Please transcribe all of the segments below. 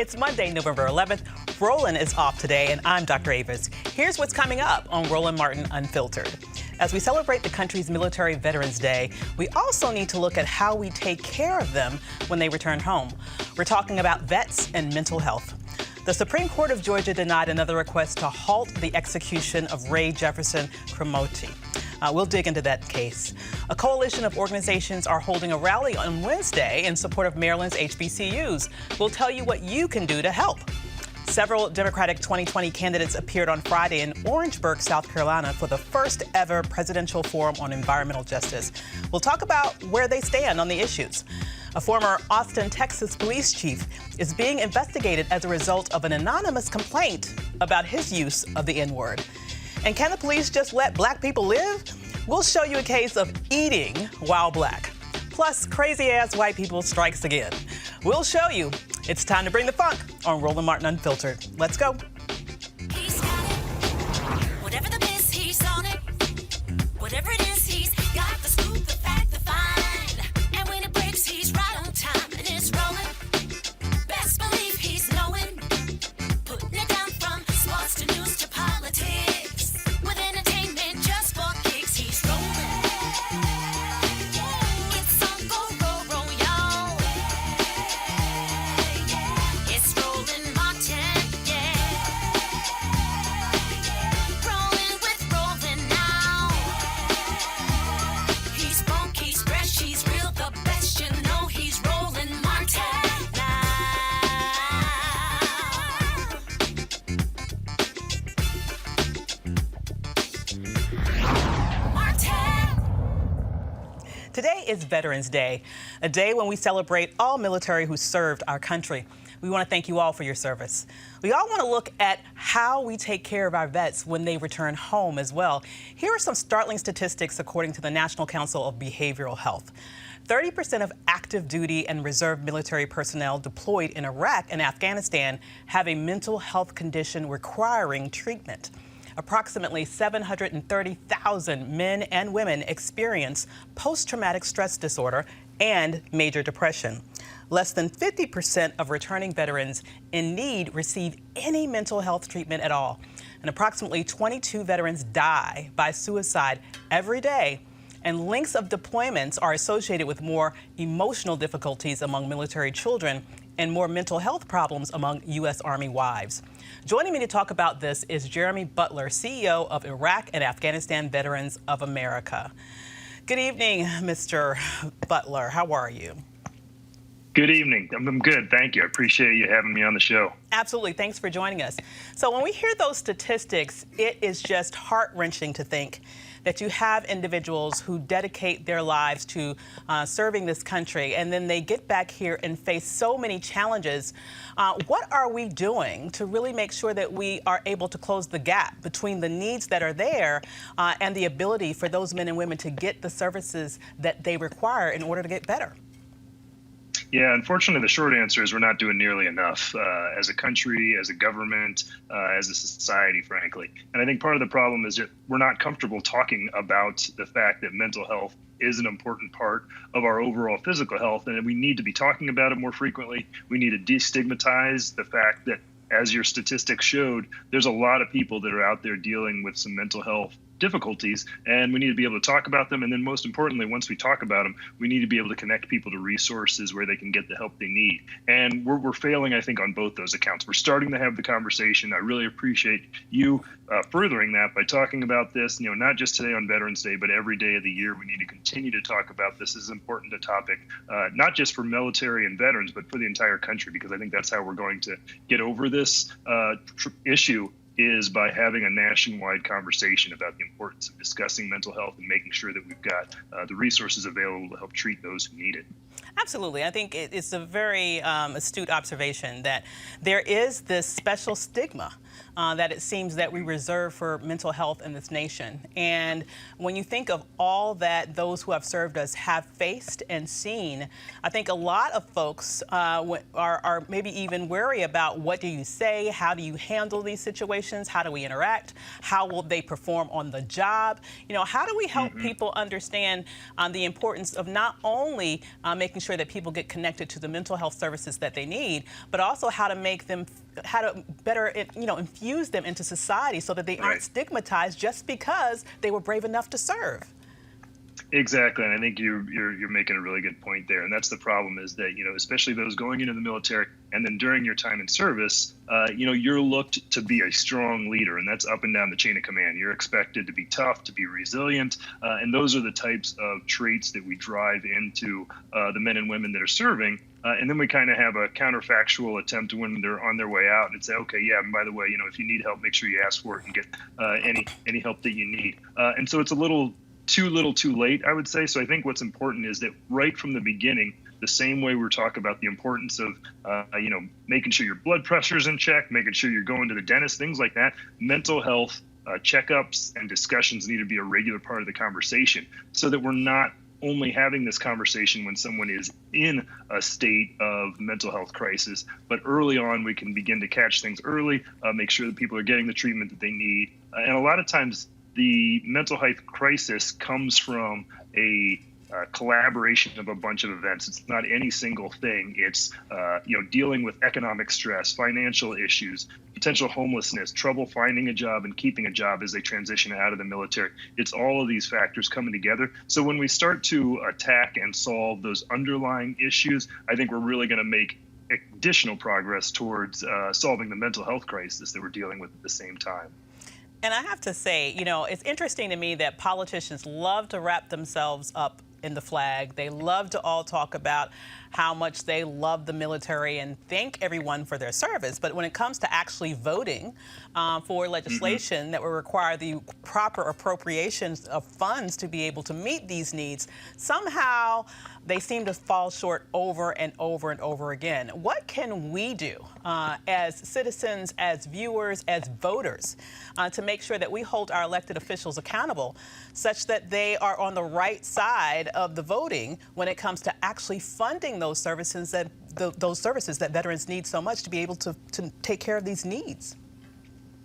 It's Monday, November 11th. Roland is off today, and I'm Dr. Avis. Here's what's coming up on Roland Martin Unfiltered. As we celebrate the country's Military Veterans Day, we also need to look at how we take care of them when they return home. We're talking about vets and mental health. The Supreme Court of Georgia denied another request to halt the execution of Ray Jefferson Cromartie. We'll dig into that case. A coalition of organizations are holding a rally on Wednesday in support of Maryland's HBCUs. We'll tell you what you can do to help. Several Democratic 2020 candidates appeared on Friday in Orangeburg, South Carolina for the first ever presidential forum on environmental justice. We'll talk about where they stand on the issues. A former Austin, Texas police chief is being investigated as a result of an anonymous complaint about his use of the N-word. And can the police just let black people live? We'll show you a case of eating while black. Plus, crazy-ass white people strikes again. We'll show you. It's time to bring the funk on Roland Martin Unfiltered. Let's go. He's got it. Whatever the miss, he's on it. Whatever it is, he's got the scoop, the fact, the find. And when it breaks, he's right on time and it's rolling. Best believe he's knowing. Putting it down from sports to news to politics. With entertainment just for kicks, he's rolling. It's on go, roll, y'all. It's Roland Martin, yeah. Rolling with Roland now. He's funk, he's fresh, he's real, the best, you know he's Roland Martin now. Martin. Today is Veterans Day, a day when we celebrate all military who served our country. We want to thank you all for your service. We all want to look at how we take care of our vets when they return home as well. Here are some startling statistics according to the National Council of Behavioral Health. 30% of active duty and reserve military personnel deployed in Iraq and Afghanistan have a mental health condition requiring treatment. Approximately 730,000 men and women experience post-traumatic stress disorder and major depression. Less than 50% of returning veterans in need receive any mental health treatment at all. And approximately 22 veterans die by suicide every day. And lengths of deployments are associated with more emotional difficulties among military children and more mental health problems among U.S. Army wives. Joining me to talk about this is Jeremy Butler, CEO of Iraq and Afghanistan Veterans of America. Good evening, Mr. Butler. How are you? Good evening. I'm good. Thank you. I appreciate you having me on the show. Absolutely. Thanks for joining us. So when we hear those statistics, it is just heart-wrenching to think that you have individuals who dedicate their lives to serving this country, and then they get back here and face so many challenges. What are we doing to really make sure that we are able to close the gap between the needs that are there and the ability for those men and women to get the services that they require in order to get better? Yeah, unfortunately, the short answer is we're not doing nearly enough as a country, as a government, as a society, frankly. And I think part of the problem is that we're not comfortable talking about the fact that mental health is an important part of our overall physical health, and we need to be talking about it more frequently. We need to destigmatize the fact that, as your statistics showed, there's a lot of people that are out there dealing with some mental health difficulties, and we need to be able to talk about them. And then most importantly, once we talk about them, we need to be able to connect people to resources where they can get the help they need. And we're failing, I think, on both those accounts. We're starting to have the conversation. I really appreciate you furthering that by talking about this, not just today on Veterans Day, but every day of the year. We need to continue to talk about this as important a topic, not just for military and veterans, but for the entire country, because I think that's how we're going to get over this issue, is by having a nationwide conversation about the importance of discussing mental health and making sure that we've got the resources available to help treat those who need it. Absolutely. I think it's a very astute observation that there is this special stigma that it seems that we reserve for mental health in this nation. And when you think of all that those who have served us have faced and seen, I think a lot of folks are maybe even worried about what do you say, how do you handle these situations, how do we interact, how will they perform on the job? You know, how do we help people understand the importance of not only making sure that people get connected to the mental health services that they need, but also how to make them, how to better, infuse them into society so that they aren't stigmatized just because they were brave enough to serve. Exactly, and I think you're making a really good point there, and that's the problem is that, especially those going into the military and then during your time in service, you're looked to be a strong leader, and that's up and down the chain of command. You're expected to be tough, to be resilient, and those are the types of traits that we drive into the men and women that are serving. And then we kind of have a counterfactual attempt when they're on their way out and say, okay, yeah, and by the way, if you need help, make sure you ask for it and get any help that you need. And so it's a little too late, I would say. So I think what's important is that right from the beginning, the same way we're talking about the importance of, making sure your blood pressure's in check, making sure you're going to the dentist, things like that, mental health checkups and discussions need to be a regular part of the conversation so that we're not only having this conversation when someone is in a state of mental health crisis, but early on we can begin to catch things early, make sure that people are getting the treatment that they need. And a lot of times the mental health crisis comes from a collaboration of a bunch of events. It's not any single thing. It's dealing with economic stress, financial issues, potential homelessness, trouble finding a job and keeping a job as they transition out of the military. It's all of these factors coming together. So when we start to attack and solve those underlying issues, I think we're really going to make additional progress towards solving the mental health crisis that we're dealing with at the same time. And I have to say, it's interesting to me that politicians love to wrap themselves up in the flag. They love to all talk about how much they love the military and thank everyone for their service. But when it comes to actually voting for legislation that will require the proper appropriations of funds to be able to meet these needs, somehow they seem to fall short over and over and over again. What can we do as citizens, as viewers, as voters to make sure that we hold our elected officials accountable such that they are on the right side of the voting when it comes to actually funding those services that veterans need so much to be able to take care of these needs?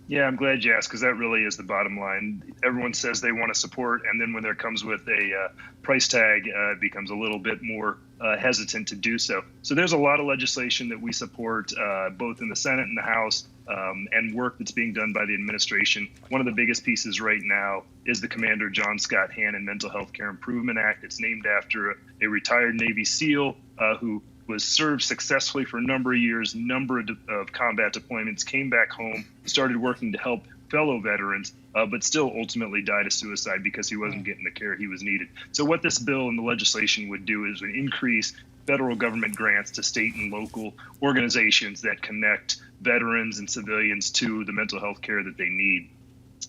Yeah, I'm glad you asked, because that really is the bottom line. Everyone says they want to support, and then when there comes with a price tag, it becomes a little bit more hesitant to do so. So there's a lot of legislation that we support, both in the Senate and the House, and work that's being done by the administration. One of the biggest pieces right now is the Commander John Scott Hannon Mental Health Care Improvement Act. It's named after a retired Navy SEAL who was served successfully for a number of years, number of combat deployments, came back home, started working to help fellow veterans, but still ultimately died of suicide because he wasn't getting the care he was needed. So what this bill and the legislation would do is would increase federal government grants to state and local organizations that connect veterans and civilians to the mental health care that they need.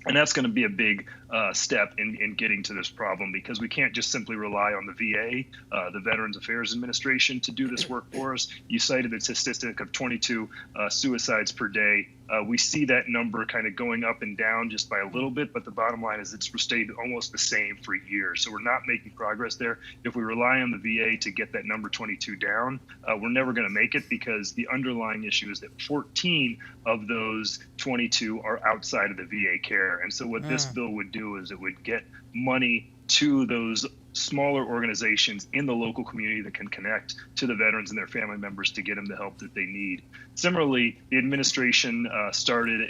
And that's going to be a big step in getting to this problem, because we can't just simply rely on the VA, the Veterans Affairs Administration, to do this work for us. You cited the statistic of 22 suicides per day. We see that number kind of going up and down just by a little bit, but the bottom line is it's stayed almost the same for years. So we're not making progress there. If we rely on the VA to get that number 22 down, we're never going to make it, because the underlying issue is that 14 of those 22 are outside of the VA care. And so what this bill would do is it would get money to those smaller organizations in the local community that can connect to the veterans and their family members to get them the help that they need. Similarly, the administration started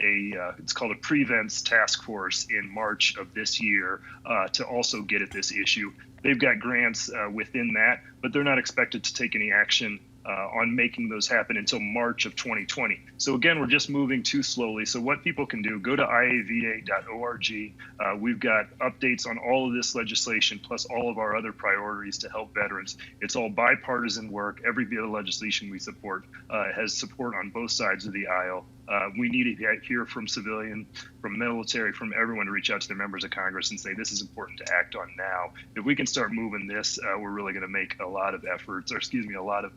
it's called a Prevents Task Force in March of this year to also get at this issue. They've got grants within that, but they're not expected to take any action on making those happen until March of 2020. So again, we're just moving too slowly. So what people can do, go to iava.org. We've got updates on all of this legislation, plus all of our other priorities to help veterans. It's all bipartisan work. Every bit of legislation we support has support on both sides of the aisle. We need to hear from civilian, from military, from everyone to reach out to their members of Congress and say this is important to act on now. If we can start moving this, we're really going to make a lot of efforts, a lot of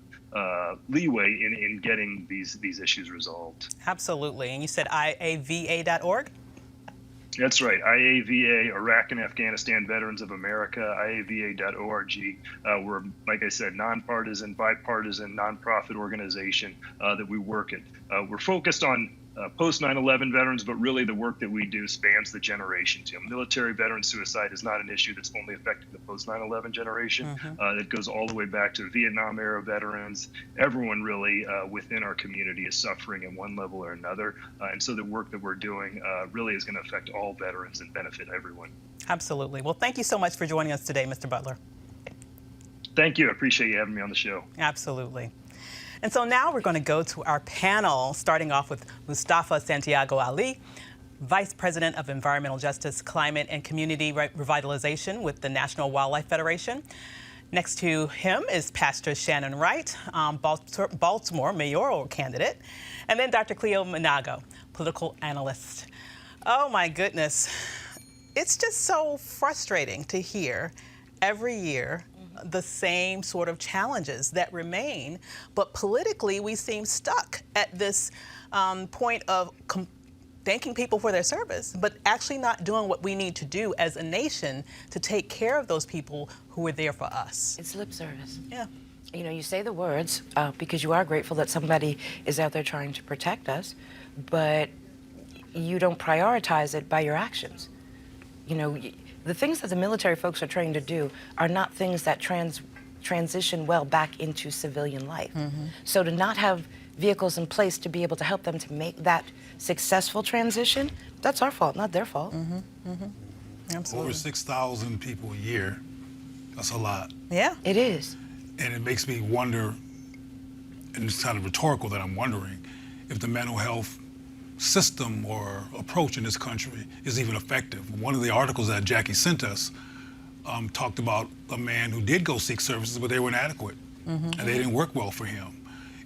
leeway in getting these issues resolved. Absolutely. And you said IAVA.org? That's right. IAVA, Iraq and Afghanistan Veterans of America, IAVA.org. We're, like I said, nonpartisan, bipartisan, nonprofit organization that we work at. We're focused on post 9/11 veterans, but really the work that we do spans the generations. Military veteran suicide is not an issue that's only affecting the post 9/11 generation. It goes all the way back to Vietnam era veterans. Everyone really within our community is suffering in one level or another. And so the work that we're doing really is going to affect all veterans and benefit everyone. Absolutely. Well, thank you so much for joining us today, Mr. Butler. Thank you. I appreciate you having me on the show. Absolutely. And so now we're going to go to our panel, starting off with Mustafa Santiago Ali, Vice President of Environmental Justice, Climate and Community Revitalization with the National Wildlife Federation. Next to him is Pastor Shannon Wright, Baltimore mayoral candidate, and then Dr. Cleo Minago, political analyst. Oh my goodness. It's just so frustrating to hear every year the same sort of challenges that remain, but politically we seem stuck at this point of thanking people for their service, but actually not doing what we need to do as a nation to take care of those people who are there for us. It's lip service. Yeah. You know, you say the words because you are grateful that somebody is out there trying to protect us, but you don't prioritize it by your actions. You know, the things that the military folks are trained to do are not things that transition well back into civilian life. So to not have vehicles in place to be able to help them to make that successful transition, that's our fault, not their fault. Absolutely. Over 6,000 people a year, that's a lot. Yeah. It is. And it makes me wonder, and it's kind of rhetorical that I'm wondering, if the mental health system or approach in this country is even effective. One of the articles that Jackie sent us talked about a man who did go seek services, but they were inadequate, and they didn't work well for him.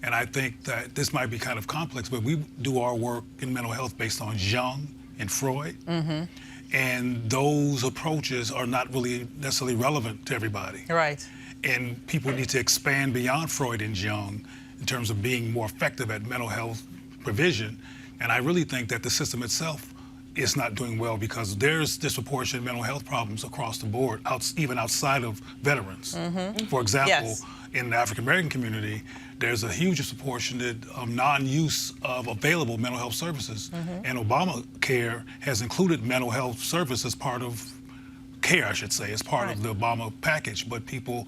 And I think that this might be kind of complex, but we do our work in mental health based on Jung and Freud, and those approaches are not really necessarily relevant to everybody. Right. And people need to expand beyond Freud and Jung in terms of being more effective at mental health provision. And I really think that the system itself is not doing well because there's disproportionate mental health problems across the board, even outside of veterans. For example, in the African American community, there's a huge disproportionate non-use of available mental health services. And Obamacare has included mental health service as part of care, I should say, as part of the Obama package, but people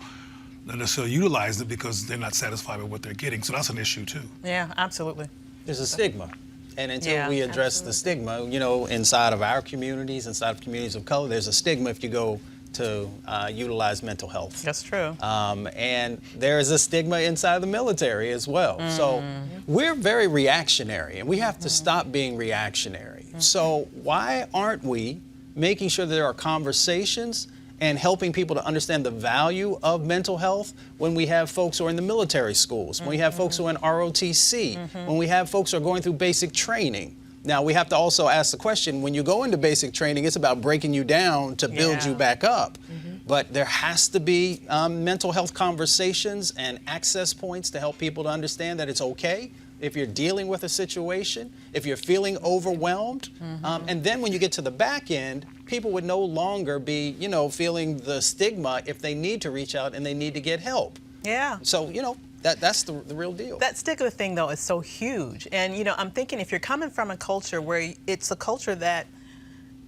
don't necessarily utilize it because they're not satisfied with what they're getting. So that's an issue too. Yeah, absolutely. There's a stigma. And until we address the stigma, you know, inside of our communities, inside of communities of color, there's a stigma if you go to utilize mental health. That's true. And there is a stigma inside of the military as well. So we're very reactionary, and we have to stop being reactionary. So why aren't we making sure that there are conversations and helping people to understand the value of mental health when we have folks who are in the military schools, when we have folks who are in ROTC, when we have folks who are going through basic training. Now, we have to also ask the question, when you go into basic training, it's about breaking you down to build you back up. But there has to be mental health conversations and access points to help people to understand that it's okay if you're dealing with a situation, if you're feeling overwhelmed. And then when you get to the back end, people would no longer be, you know, feeling the stigma if they need to reach out and they need to get help. Yeah. So, you know, that's the real deal. That stigma thing, though, is so huge. And, you know, I'm thinking if you're coming from a culture where it's a culture that,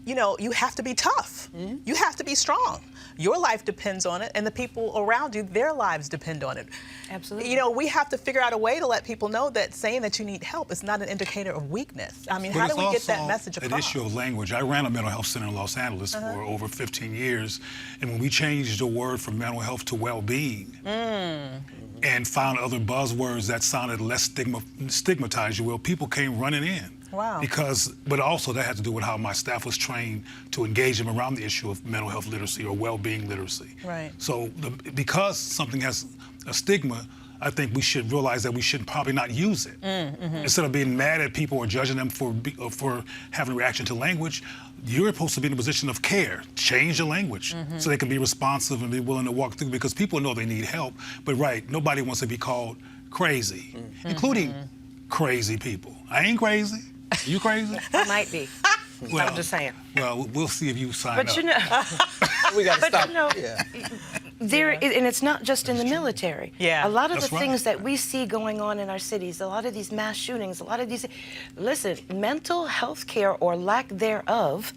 you know, you have to be tough. You have to be strong. Your life depends on it, and the people around you, their lives depend on it. Absolutely. You know, we have to figure out a way to let people know that saying that you need help is not an indicator of weakness. I mean, how do we get that message across? An issue of language. I ran a mental health center in Los Angeles for over 15 years, and when we changed the word from mental health to well-being, and found other buzzwords that sounded less stigmatized, you will, people came running in. Wow. But also that had to do with how my staff was trained to engage them around the issue of mental health literacy or well-being literacy. Right. So because something has a stigma, I think we should realize that we should probably not use it. Instead of being mad at people or judging them for having a reaction to language, you're supposed to be in a position of care. Change the language so they can be responsive and be willing to walk through, because people know they need help. But nobody wants to be called crazy, including crazy people. I ain't crazy. You crazy? I might be. Well, I'm just saying. Well, we'll see if you sign But up. you know, We got to but stop. you know, and it's not just in the military. Yeah. A lot of That's the right. things that we see going on in our cities, a lot of these mass shootings, a lot of these. Listen, mental health care or lack thereof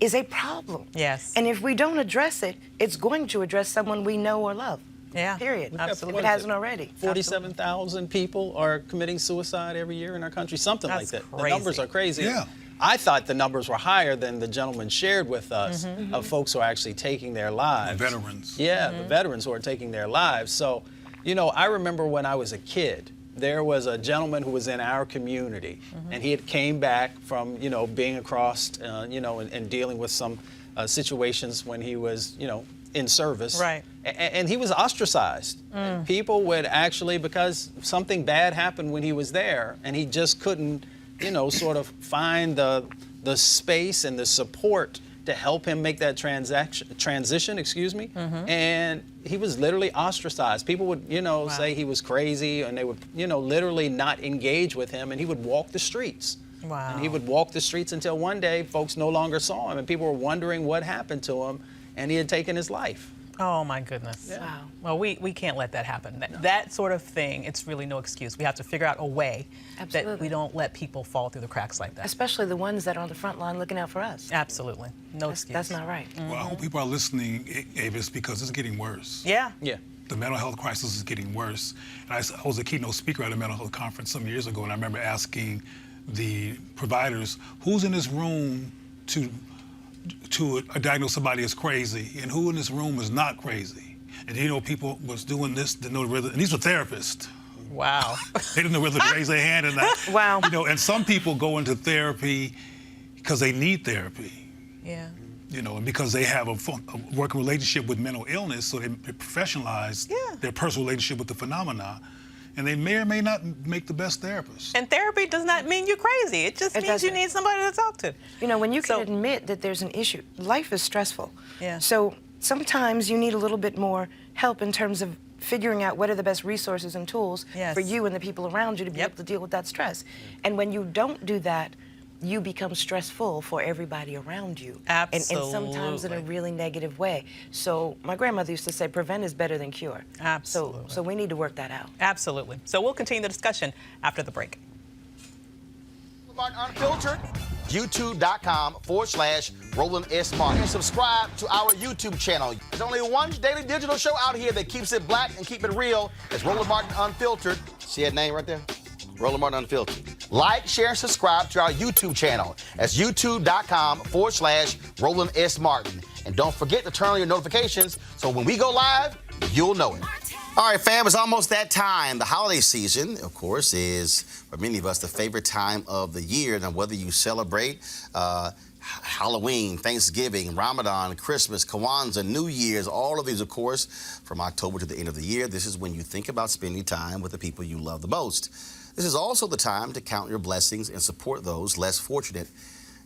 is a problem. Yes. And if we don't address it, it's going to address someone we know or love. Yeah, Period. absolutely. If it hasn't already. 47,000 people are committing suicide every year in our country, something like That's that. The crazy. numbers are crazy. Yeah. I thought the numbers were higher than the gentleman shared with us of folks who are actually taking their lives. Veterans. Yeah, the veterans who are taking their lives. So, you know, I remember when I was a kid, there was a gentleman who was in our community, and he had came back from, you know, being across, you know, and dealing with some situations when he was, you know, in service. Right. And he was ostracized. And people would actually, because something bad happened when he was there, and he just couldn't, you know, sort of find the space and the support to help him make that transition, excuse me. And he was literally ostracized. People would, you know, say he was crazy, and they would, you know, literally not engage with him, and he would walk the streets. Wow. And he would walk the streets until one day folks no longer saw him, and people were wondering what happened to him, and he had taken his life. Oh my goodness. Yeah. Wow. Well, we can't let that happen. That sort of thing, it's really no excuse. We have to figure out a way that Absolutely. we don't let people fall through the cracks like that. Especially the ones that are on the front line looking out for us. Absolutely. No That's, excuse. that's not right. Well, I hope people are listening, Avis, because it's getting worse. Yeah. Yeah. The mental health crisis is getting worse. And I was a keynote speaker at a mental health conference some years ago, and I remember asking the providers, who's in this room to diagnose somebody as crazy, and who in this room is not crazy? And you know, people was doing this, didn't know whether, and these were therapists. Wow. They didn't know whether to raise their hand or not. Wow. You know, and some people go into therapy because they need therapy. Yeah. You know, and because they have a working relationship with mental illness, so they professionalize their personal relationship with the phenomena, and they may or may not make the best therapist. And therapy does not mean you're crazy. It just It means you doesn't. need somebody to talk to. You know, when you can So- admit that there's an issue, life is stressful. Yeah. So sometimes you need a little bit more help in terms of figuring out what are the best resources and tools Yes. for you and the people around you to be able to deal with that stress. And when you don't do that, you become stressful for everybody around you. And sometimes in a Absolutely. really negative way. So my grandmother used to say, prevent is better than cure. Absolutely. So we need to work that out. Absolutely. So we'll continue the discussion after the break. Unfiltered, youtube.com/Roland S. Martin. And subscribe to our YouTube channel. There's only one daily digital show out here that keeps it black and keep it real. It's Roland Martin Unfiltered. See that name right there? Roland Martin Unfiltered. Like, share, and subscribe to our YouTube channel. That's youtube.com/Roland S. Martin. And don't forget to turn on your notifications so when we go live, you'll know it. All right, fam, it's almost that time. The holiday season, of course, is for many of us the favorite time of the year. Now, whether you celebrate Halloween, Thanksgiving, Ramadan, Christmas, Kwanzaa, New Year's, all of these, of course, from October to the end of the year, this is when you think about spending time with the people you love the most. This is also the time to count your blessings and support those less fortunate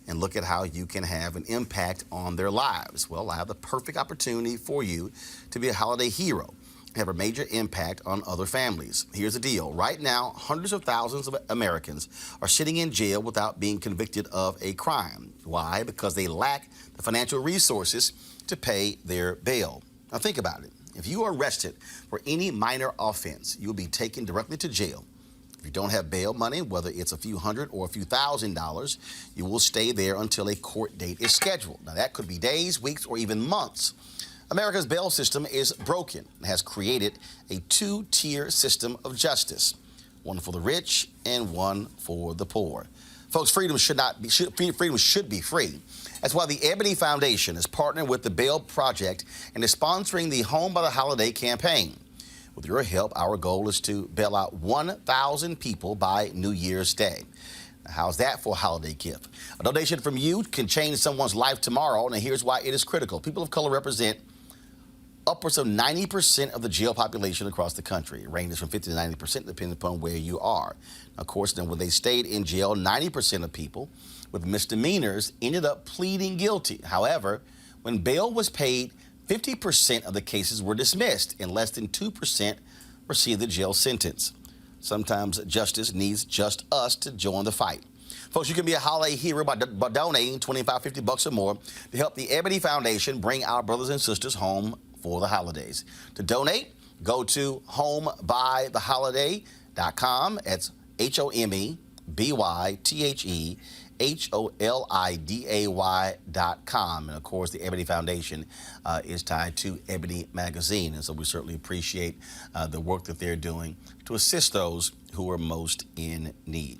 and look at how you can have an impact on their lives. Well, I have the perfect opportunity for you to be a holiday hero, have a major impact on other families. Here's the deal. Right now, hundreds of thousands of Americans are sitting in jail without being convicted of a crime. Why? Because they lack the financial resources to pay their bail. Now think about it. If you are arrested for any minor offense, you'll be taken directly to jail. If you don't have bail money, whether it's a few $100 or a few $1,000s, you will stay there until a court date is scheduled. Now that could be days, weeks, or even months. America's bail system is broken and has created a two-tier system of justice, one for the rich and one for the poor. Folks, freedom should be free. That's why the Ebony Foundation is partnering with the Bail Project and is sponsoring the Home by the Holiday campaign. With your help, our goal is to bail out 1,000 people by New Year's Day. Now, how's that for a holiday gift? A donation from you can change someone's life tomorrow, and here's why it is critical. People of color represent upwards of 90% of the jail population across the country. It ranges from 50 to 90% depending upon where you are. Of course, then when they stayed in jail, 90% of people with misdemeanors ended up pleading guilty. However, when bail was paid, 50% of the cases were dismissed and less than 2% received the jail sentence. Sometimes justice needs just us to join the fight. Folks, you can be a holiday hero by donating $25, $50 or more to help the Ebony Foundation bring our brothers and sisters home for the holidays. To donate, go to homebytheholiday.com. That's HOMEBYTHEHOLIDAY.com. And of course, the Ebony Foundation is tied to Ebony Magazine. And so we certainly appreciate the work that they're doing to assist those who are most in need.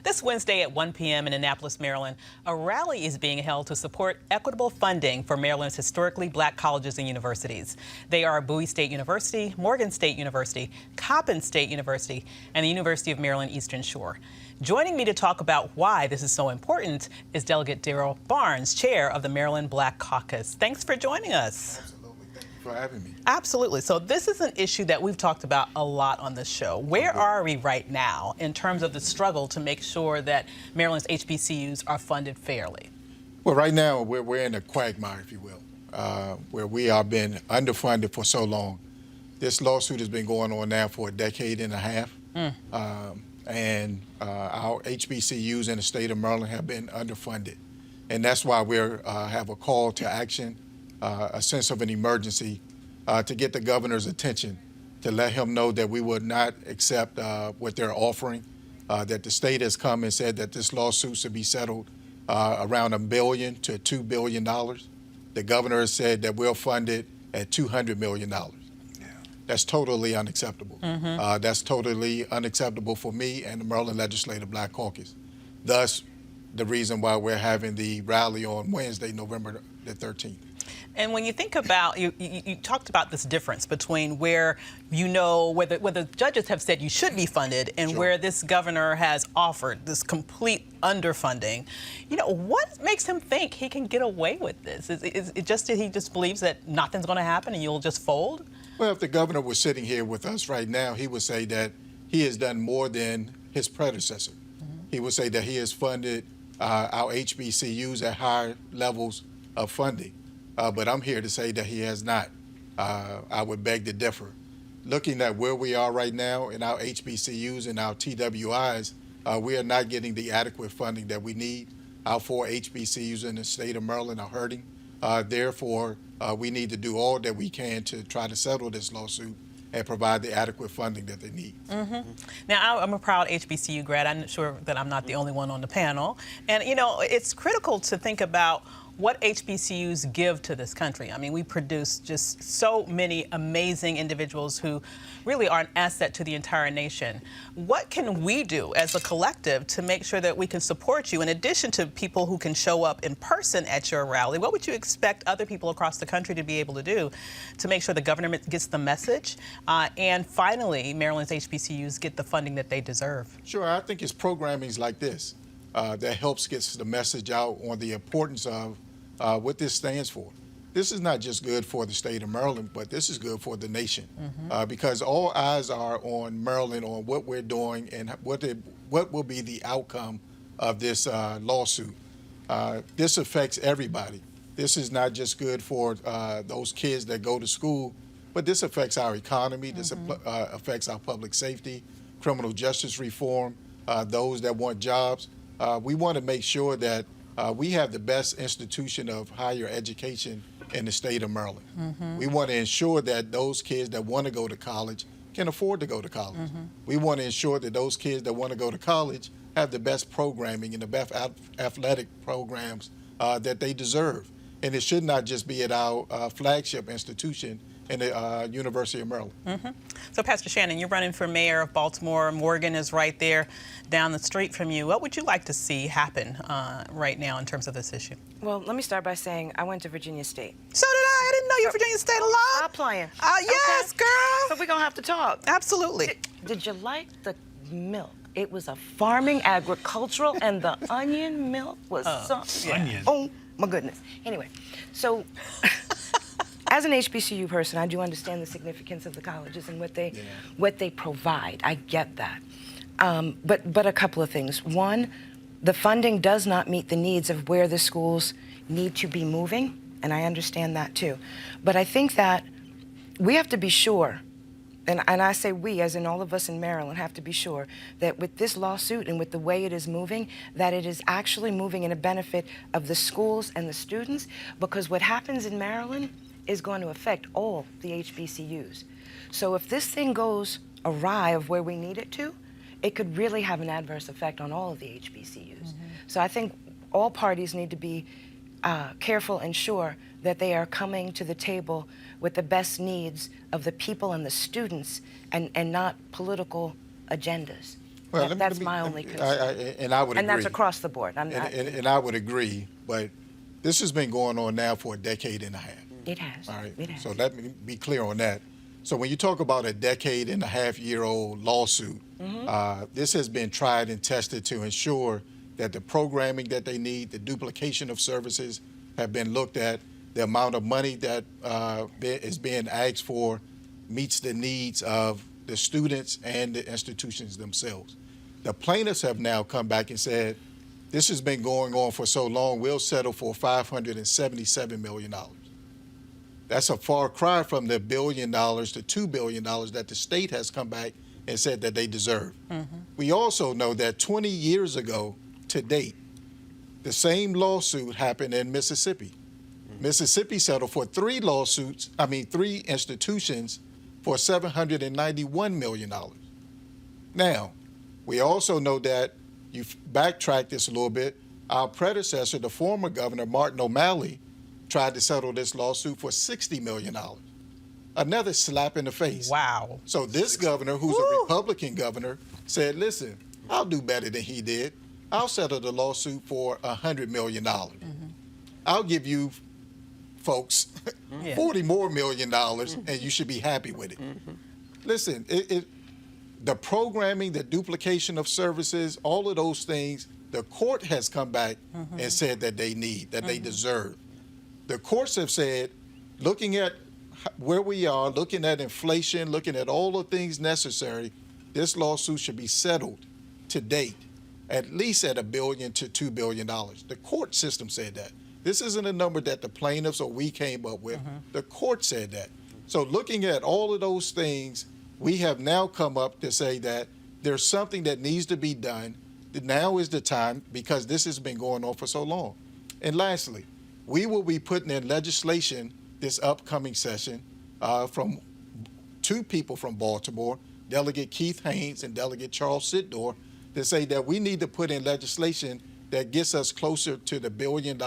This Wednesday at 1 p.m. in Annapolis, Maryland, a rally is being held to support equitable funding for Maryland's historically black colleges and universities. They are Bowie State University, Morgan State University, Coppin State University, and the University of Maryland Eastern Shore. Joining me to talk about why this is so important is Delegate Darrell Barnes, chair of the Maryland Black Caucus. Thanks for joining us. For having me. Absolutely. So this is an issue that we've talked about a lot on this show. Where are we right now in terms of the struggle to make sure that Maryland's HBCUs are funded fairly? Well, right now we're in a quagmire, if you will, where we have been underfunded for so long. This lawsuit has been going on now for a decade and a half, and our HBCUs in the state of Maryland have been underfunded, and that's why we have a call to action. A sense of an emergency to get the governor's attention, to let him know that we would not accept what they're offering, that the state has come and said that this lawsuit should be settled around $1 billion to $2 billion. The governor has said that we'll fund it at $200 million. Yeah. That's totally unacceptable. That's totally unacceptable for me and the Maryland Legislative Black Caucus. Thus, the reason why we're having the rally on Wednesday, November the 13th. And when you think about, you talked about this difference between where whether judges have said you should be funded and where this governor has offered this complete underfunding. What makes him think he can get away with this? Is it just that he just believes that nothing's going to happen and you'll just fold? Well, if the governor was sitting here with us right now, he would say that he has done more than his predecessor. He would say that he has funded our HBCUs at higher levels of funding. But I'm here to say that he has not. I would beg to differ. Looking at where we are right now in our HBCUs and our TWIs, we are not getting the adequate funding that we need. Our 4 HBCUs in the state of Maryland are hurting. Therefore, we need to do all that we can to try to settle this lawsuit and provide the adequate funding that they need. Now, I'm a proud HBCU grad. I'm sure that I'm not the only one on the panel. And, it's critical to think about what HBCUs give to this country. I mean, we produce just so many amazing individuals who really are an asset to the entire nation. What can we do as a collective to make sure that we can support you in addition to people who can show up in person at your rally? What would you expect other people across the country to be able to do to make sure the government gets the message and finally Maryland's HBCUs get the funding that they deserve? Sure, I think it's programming like this that helps get the message out on the importance of what this stands for. This is not just good for the state of Maryland, but this is good for the nation because all eyes are on Maryland, on what we're doing and what will be the outcome of this lawsuit. This affects everybody. This is not just good for those kids that go to school, but this affects our economy. This affects our public safety, criminal justice reform, those that want jobs. We want to make sure that we have the best institution of higher education in the state of Maryland. We want to ensure that those kids that want to go to college can afford to go to college. We want to ensure that those kids that want to go to college have the best programming and the best athletic programs that they deserve. And it should not just be at our flagship institution in the University of Maryland. So, Pastor Shannon, you're running for mayor of Baltimore. Morgan is right there down the street from you. What would you like to see happen right now in terms of this issue? Well, let me start by saying I went to Virginia State. So did I. I didn't know you were Virginia State a lot. Stop playing. Yes, Okay. girl. So we're going to have to talk. Absolutely. Did you like the milk? It was a farming, agricultural, and the onion milk was Onion. Oh, my goodness. Anyway, so as an HBCU person, I do understand the significance of the colleges and what they provide. I get that. But a couple of things. One, the funding does not meet the needs of where the schools need to be moving, and I understand that too. But I think that we have to be sure and I say we, as in all of us in Maryland, have to be sure that with this lawsuit and with the way it is moving, that it is actually moving in a benefit of the schools and the students, because what happens in Maryland is going to affect all the HBCUs. So if this thing goes awry of where we need it to, it could really have an adverse effect on all of the HBCUs. So I think all parties need to be careful and sure that they are coming to the table with the best needs of the people and the students, and not political agendas. Well, That's my only concern. And I would agree. And that's across the board. And I would agree, but this has been going on now for a decade and a half. It has. All right. It has. So let me be clear on that. So when you talk about a decade and a half year old lawsuit, this has been tried and tested to ensure that the programming that they need, the duplication of services have been looked at, the amount of money that is being asked for meets the needs of the students and the institutions themselves. The plaintiffs have now come back and said, this has been going on for so long, we'll settle for $577 million. That's a far cry from the $1 billion to $2 billion that the state has come back and said that they deserve. We also know that 20 years ago to date, the same lawsuit happened in Mississippi. Mississippi settled for three institutions for $791 million. Now, we also know that, you've backtracked this a little bit, our predecessor, the former governor, Martin O'Malley, tried to settle this lawsuit for $60 million. Another slap in the face. Wow. So this governor, who's a Republican governor, said, listen, I'll do better than he did. I'll settle the lawsuit for $100 million. I'll give you folks $40 more million, and you should be happy with it. Listen, the programming, the duplication of services, all of those things, the court has come back and said that they need, that they deserve. The courts have said, looking at where we are, looking at inflation, looking at all the things necessary, this lawsuit should be settled to date, at least at $1 billion to $2 billion. The court system said that. This isn't a number that the plaintiffs or we came up with. The court said that. So looking at all of those things, we have now come up to say that there's something that needs to be done. Now is the time, because this has been going on for so long. And lastly, we will be putting in legislation this upcoming session from two people from Baltimore, Delegate Keith Haynes and Delegate Charles Sitdor, to say that we need to put in legislation that gets us closer to the $1 billion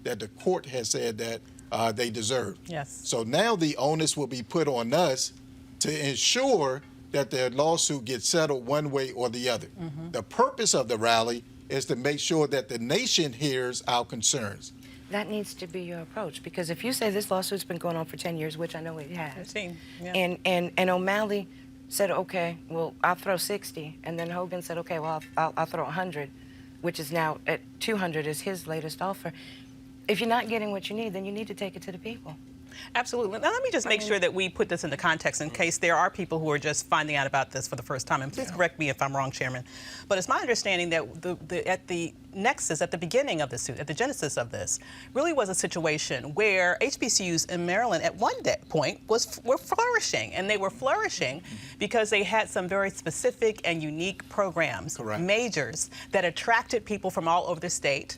that the court has said that they deserve. Yes. So now the onus will be put on us to ensure that the lawsuit gets settled one way or the other. The purpose of the rally is to make sure that the nation hears our concerns. That needs to be your approach, because if you say this lawsuit's been going on for 10 years, which I know it has, 15, yeah. and O'Malley said, okay, well, I'll throw 60, and then Hogan said, okay, well, I'll throw 100, which is now at 200 is his latest offer. If you're not getting what you need, then you need to take it to the people. Absolutely. Now, let me just make sure that we put this into context in case there are people who are just finding out about this for the first time. And please correct me if I'm wrong, Chairman. But it's my understanding that at the nexus, at the beginning of the suit, at the genesis of this, really was a situation where HBCUs in Maryland at one point were flourishing. And they were flourishing because they had some very specific and unique programs, majors, that attracted people from all over the state,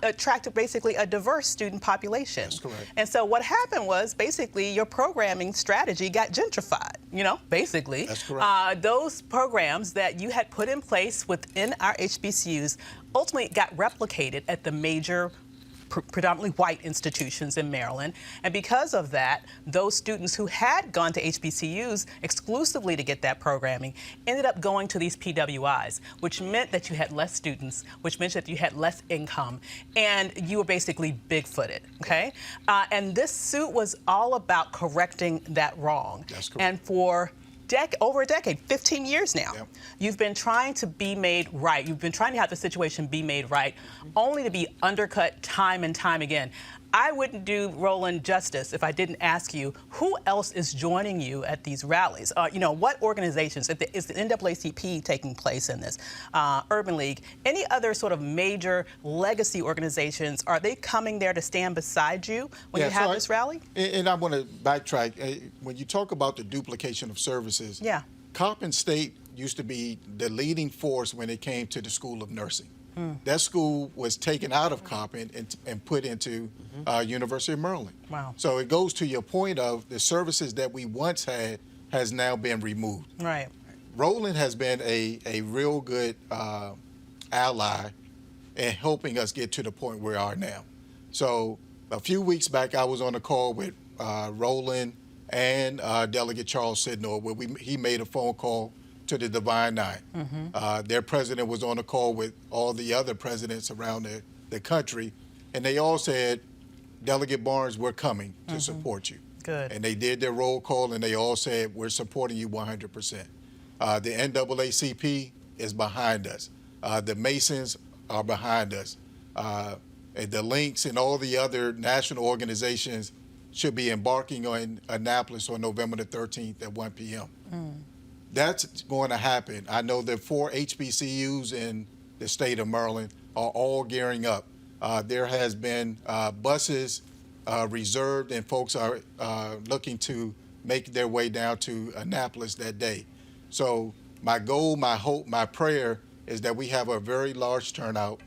attracted basically a diverse student population. That's correct. And so what happened was basically your programming strategy got gentrified, basically. That's correct. Those programs that you had put in place within our HBCUs ultimately got replicated at the major predominantly white institutions in Maryland. And because of that, those students who had gone to HBCUs exclusively to get that programming ended up going to these PWIs, which meant that you had less students, which meant that you had less income, and you were basically big-footed, okay? And this suit was all about correcting that wrong. That's correct. And for over a decade, 15 years now, Yep. You've been trying to be made right. You've been trying to have the situation be made right, only to be undercut time and time again. I wouldn't do Roland justice if I didn't ask you who else is joining you at these rallies. What organizations? Is the NAACP taking place in this? Urban League? Any other sort of major legacy organizations? Are they coming there to stand beside you when you have this rally? And I want to backtrack. When you talk about the duplication of services, Coppin State used to be the leading force when it came to the School of Nursing. That school was taken out of Coppin and put into University of Maryland. Wow. So it goes to your point of the services that we once had has now been removed. Right. Roland has been a real good ally in helping us get to the point where we are now. So a few weeks back, I was on a call with Roland and Delegate Charles Sidnor, where he made a phone call to the Divine Nine. Their president was on a call with all the other presidents around the country, and they all said, Delegate Barnes, we're coming to support you. Good. And they did their roll call, and they all said, we're supporting you 100%. The NAACP is behind us. The Masons are behind us. And the Links and all the other national organizations should be embarking on Annapolis on November the 13th at 1 p.m. That's going to happen. I know the 4 HBCUs in the state of Maryland are all gearing up. There has been buses reserved, and folks are looking to make their way down to Annapolis that day. So my goal, my hope, my prayer is that we have a very large turnout,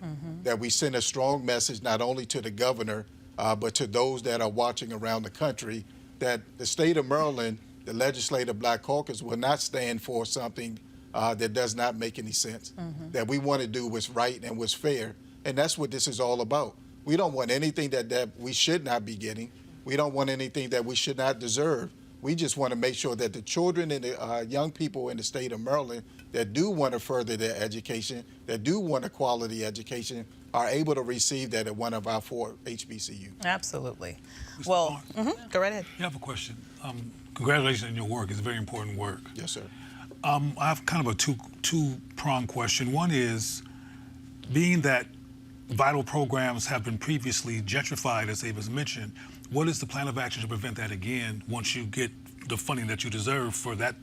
that we send a strong message not only to the governor, but to those that are watching around the country, that the state of Maryland, the Legislative Black Caucus, will not stand for something that does not make any sense, that we want to do what's right and what's fair. And that's what this is all about. We don't want anything that we should not be getting. We don't want anything that we should not deserve. We just want to make sure that the children and the young people in the state of Maryland that do want to further their education, that do want a quality education, are able to receive that at one of our 4 HBCUs. Absolutely. Mr. Well, Barnes, go right ahead. You have a question. Congratulations on your work. It's very important work. Yes, sir. I have kind of a two-pronged question. One is, being that vital programs have been previously gentrified, as Ava mentioned, what is the plan of action to prevent that again once you get the funding that you deserve for that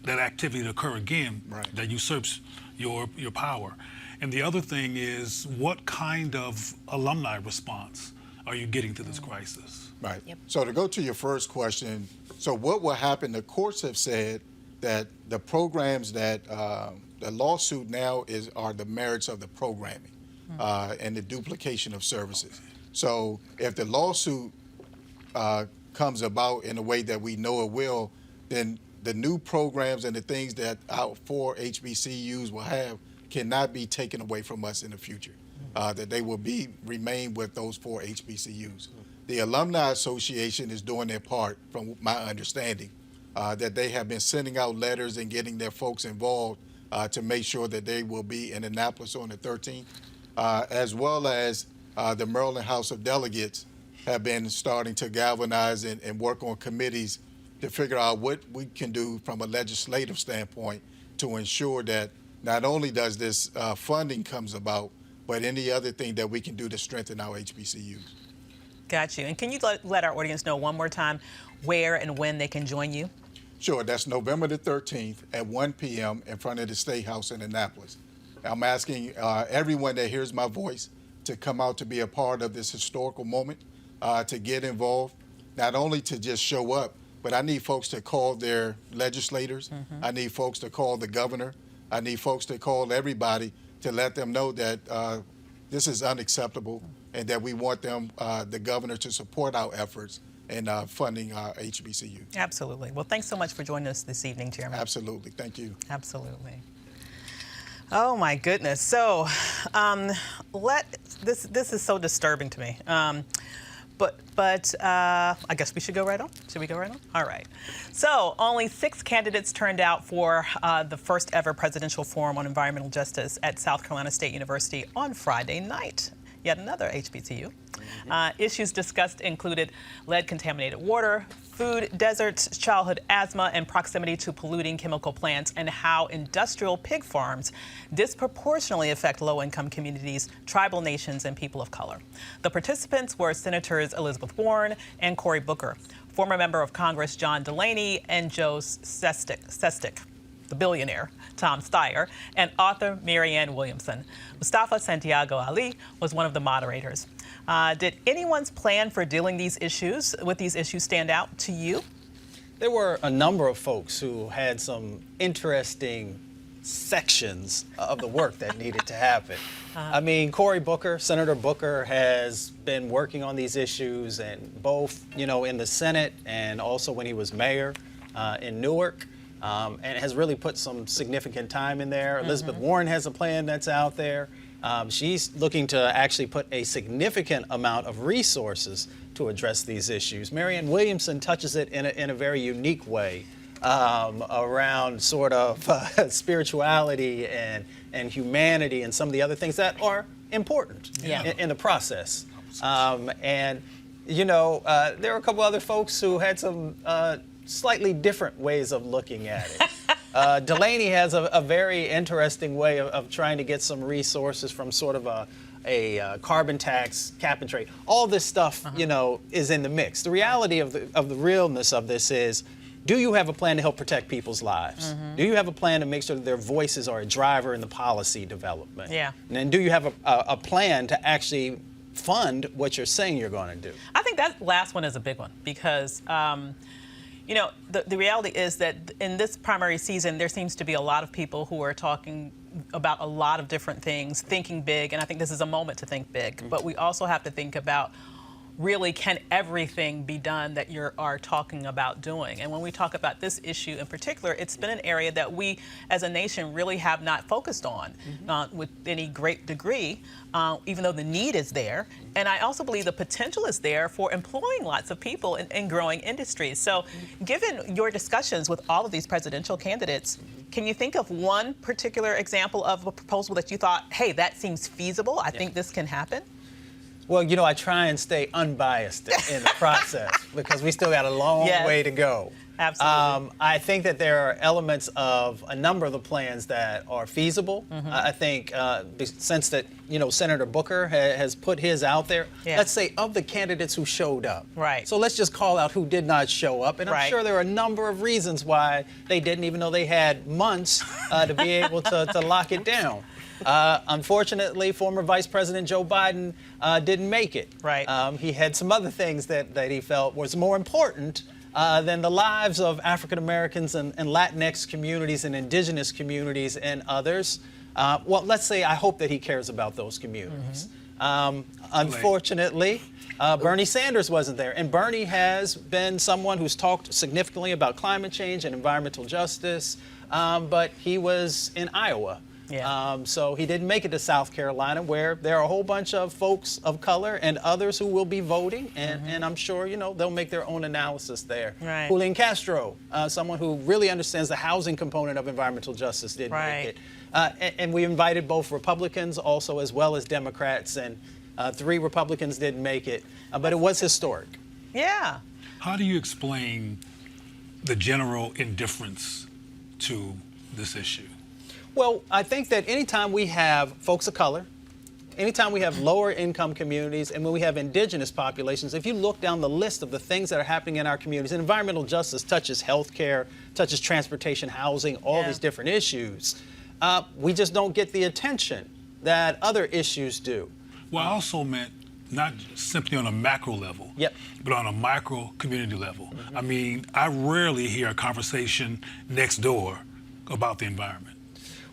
activity to occur again, that usurps your power? And the other thing is, what kind of alumni response are you getting to this crisis? Right. Yep. So to go to your first question, so what will happen, the courts have said that the programs that the lawsuit now are the merits of the programming and the duplication of services. So if the lawsuit comes about in a way that we know it will, then the new programs and the things that our 4 HBCUs will have cannot be taken away from us in the future, that they will remain with those 4 HBCUs. The Alumni Association is doing their part, from my understanding, that they have been sending out letters and getting their folks involved to make sure that they will be in Annapolis on the 13th, as well as the Maryland House of Delegates have been starting to galvanize and work on committees to figure out what we can do from a legislative standpoint to ensure that not only does this funding comes about, but any other thing that we can do to strengthen our HBCUs. Got you. And can you let our audience know one more time where and when they can join you? Sure. That's November the 13th at 1 p.m. in front of the State House in Annapolis. I'm asking everyone that hears my voice to come out to be a part of this historical moment, to get involved, not only to just show up, but I need folks to call their legislators. I need folks to call the governor. I need folks to call everybody to let them know that this is unacceptable and that we want them, the governor, to support our efforts in funding our HBCU. Absolutely. Well, thanks so much for joining us this evening, Chairman. Absolutely. Thank you. Absolutely. Oh my goodness. So, this is so disturbing to me. But I guess we should go right on. Should we go right on? All right. So only 6 candidates turned out for the first ever presidential forum on environmental justice at South Carolina State University on Friday night. yet another HBCU. Issues discussed included lead-contaminated water, food deserts, childhood asthma, and proximity to polluting chemical plants, and how industrial pig farms disproportionately affect low-income communities, tribal nations, and people of color. The participants were Senators Elizabeth Warren and Cory Booker, former member of Congress John Delaney, and Joe Sestak, the billionaire Tom Steyer, and author Marianne Williamson. Mustafa Santiago Ali was one of the moderators. Did anyone's plan for dealing with these issues stand out to you? There were a number of folks who had some interesting sections of the work that needed to happen. I mean, Cory Booker, Senator Booker, has been working on these issues, and both, in the Senate and also when he was mayor in Newark, and has really put some significant time in there. Elizabeth Warren has a plan that's out there. She's looking to actually put a significant amount of resources to address these issues. Marianne Williamson touches it in a very unique way around sort of spirituality and humanity and some of the other things that are important in the process. And, there are a couple other folks who had some slightly different ways of looking at it. Delaney has a very interesting way of trying to get some resources from sort of a carbon tax, cap and trade. All this stuff, is in the mix. The reality of the realness of this is, do you have a plan to help protect people's lives? Do you have a plan to make sure that their voices are a driver in the policy development? Yeah. And then do you have a plan to actually fund what you're saying you're going to do? I think that last one is a big one because the reality is that in this primary season, there seems to be a lot of people who are talking about a lot of different things, thinking big, and I think this is a moment to think big. But we also have to think about, really, can everything be done that you are talking about doing? And when we talk about this issue in particular, it's been an area that we as a nation really have not focused on with any great degree, even though the need is there. And I also believe the potential is there for employing lots of people in growing industries. So given your discussions with all of these presidential candidates, can you think of one particular example of a proposal that you thought, hey, that seems feasible, I think this can happen? Well, I try and stay unbiased in the process because we still got a long way to go. Absolutely. I think that there are elements of a number of the plans that are feasible. I think since that, Senator Booker has put his out there, let's say of the candidates who showed up. Right. So let's just call out who did not show up. And I'm sure there are a number of reasons why they didn't, even though they had months to be able to lock it down. Unfortunately, former Vice President Joe Biden didn't make it. Right. He had some other things that he felt was more important than the lives of African Americans and Latinx communities and indigenous communities and others. Well, let's say I hope that he cares about those communities. Unfortunately, Bernie Sanders wasn't there. And Bernie has been someone who's talked significantly about climate change and environmental justice, but he was in Iowa. So he didn't make it to South Carolina, where there are a whole bunch of folks of color and others who will be voting, and I'm sure they'll make their own analysis there. Right. Julian Castro, someone who really understands the housing component of environmental justice, didn't make it. And we invited both Republicans also as well as Democrats, and 3 Republicans didn't make it, but it was historic. Yeah. How do you explain the general indifference to this issue? Well, I think that anytime we have folks of color, anytime we have lower income communities, and when we have indigenous populations, if you look down the list of the things that are happening in our communities, and environmental justice touches healthcare, touches transportation, housing, all these different issues, we just don't get the attention that other issues do. Well, I also meant not simply on a macro level, but on a micro community level. I mean, I rarely hear a conversation next door about the environment.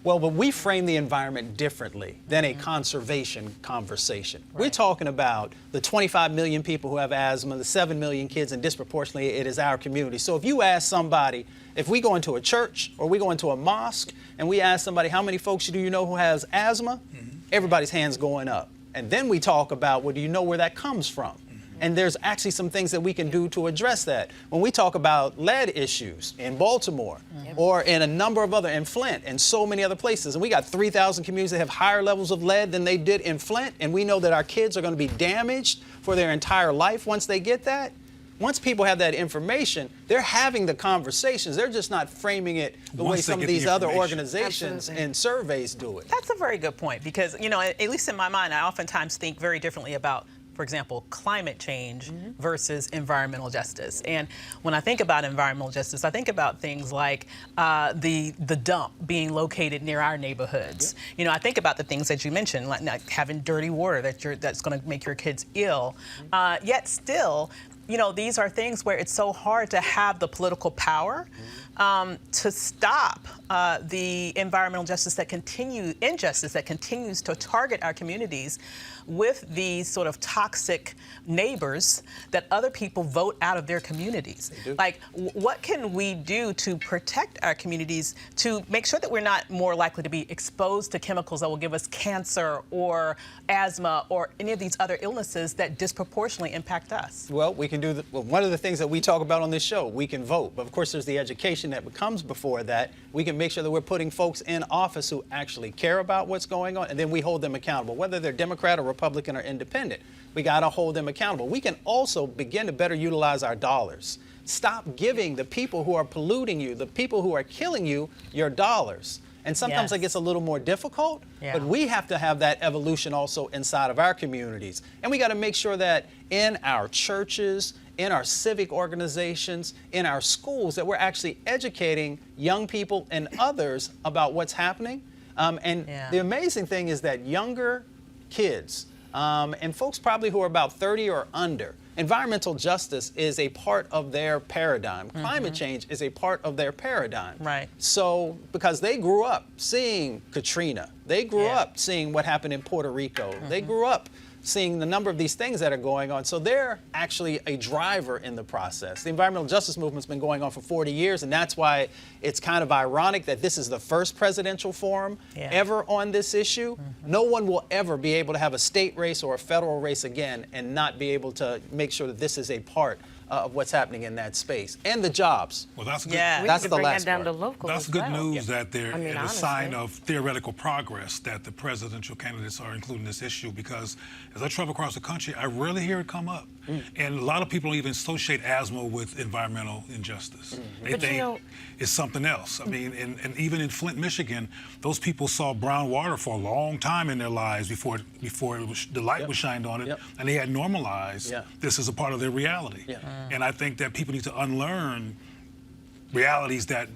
Well, but we frame the environment differently than a conservation conversation. We're talking about the 25 million people who have asthma, the 7 million kids, and disproportionately it is our community. So if you ask somebody, if we go into a church or we go into a mosque and we ask somebody, how many folks do you know who has asthma? Everybody's hands going up. And then we talk about, well, do you know where that comes from? And there's actually some things that we can do to address that. When we talk about lead issues in Baltimore or in a number of other, in Flint and so many other places, and we got 3,000 communities that have higher levels of lead than they did in Flint, and we know that our kids are going to be damaged for their entire life once they get that. Once people have that information, they're having the conversations. They're just not framing it the way some of these other organizations and surveys do it. That's a very good point because, you know, at least in my mind, I oftentimes think very differently about, for example, climate change versus environmental justice. And when I think about environmental justice, I think about things like the dump being located near our neighborhoods. You know, I think about the things that you mentioned, like having dirty water that's going to make your kids ill. Yet still, you know, these are things where it's so hard to have the political power to stop the environmental injustice that continues to target our communities with these sort of toxic neighbors that other people vote out of their communities. Like, what can we do to protect our communities to make sure that we're not more likely to be exposed to chemicals that will give us cancer or asthma or any of these other illnesses that disproportionately impact us? Well, we can do one of the things that we talk about on this show. We can vote, but of course there's the education that comes before that. We can make sure that we're putting folks in office who actually care about what's going on, and then we hold them accountable, whether they're Democrat or Republican or independent. We got to hold them accountable. We can also begin to better utilize our dollars. Stop giving the people who are polluting you, the people who are killing you, your dollars. And sometimes it gets a little more difficult, but we have to have that evolution also inside of our communities. And we got to make sure that in our churches, in our civic organizations, in our schools, that we're actually educating young people and others about what's happening. The amazing thing is that younger kids and folks probably who are about 30 or under, environmental justice is a part of their paradigm. Climate change is a part of their paradigm. Right. So, because they grew up seeing Katrina, they grew up seeing what happened in Puerto Rico, they grew up seeing the number of these things that are going on. So they're actually a driver in the process. The environmental justice movement's been going on for 40 years, and that's why it's kind of ironic that this is the first presidential forum ever on this issue. No one will ever be able to have a state race or a federal race again and not be able to make sure that this is a part of what's happening in that space. And the jobs. Well, that's good. That's the last down part. to local That's as good well. news that there is a honestly. sign of theoretical progress that the presidential candidates are including this issue, because as I travel across the country, I rarely hear it come up. And a lot of people don't even associate asthma with environmental injustice. They think it's something else. I mean, and even in Flint, Michigan, those people saw brown water for a long time in their lives before the light was shined on it, and they had normalized this as a part of their reality. And I think that people need to unlearn realities that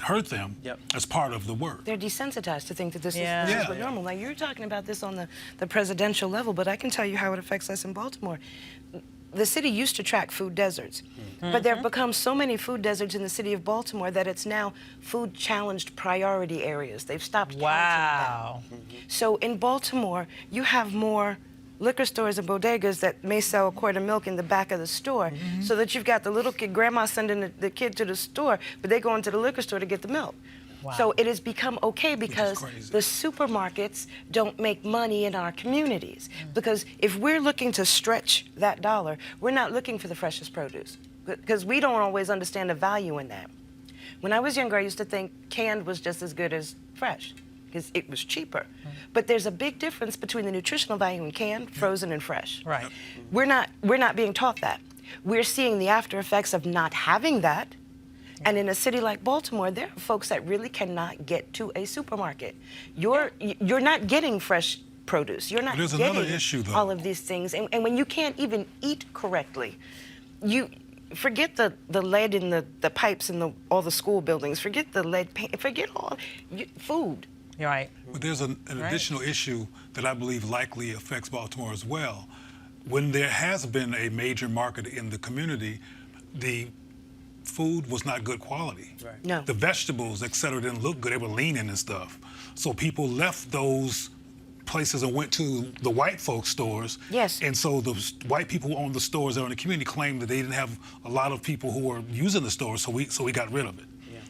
hurt them as part of the work. They're desensitized to think that this is what normal. Now, you're talking about this on the presidential level, but I can tell you how it affects us in Baltimore. The city used to track food deserts, but there have become so many food deserts in the city of Baltimore that it's now food challenged priority areas. They've stopped counting them. So in Baltimore, you have more liquor stores and bodegas that may sell a quart of milk in the back of the store, so that you've got the little kid, grandma sending the kid to the store, but they go into the liquor store to get the milk. So it has become okay because the supermarkets don't make money in our communities. Because if we're looking to stretch that dollar, we're not looking for the freshest produce, because we don't always understand the value in that. When I was younger, I used to think canned was just as good as fresh, because it was cheaper. But there's a big difference between the nutritional value in canned, frozen, and fresh. Right. We're not being taught that. We're seeing the after effects of not having that. And in a city like Baltimore, there are folks that really cannot get to a supermarket. You're not getting fresh produce. You're not There's getting another issue, though. all of these things. And when you can't even eat correctly, you forget the lead in the pipes in all the school buildings. Forget the lead paint. Forget all food. You're right. But there's an additional issue that I believe likely affects Baltimore as well. When there has been a major market in the community, the food was not good quality. No. The vegetables, et cetera, didn't look good. They were leaning and stuff. So people left those places and went to the white folks' stores. Yes. And so the white people who owned the stores that were in the community claimed that they didn't have a lot of people who were using the stores, so we got rid of it.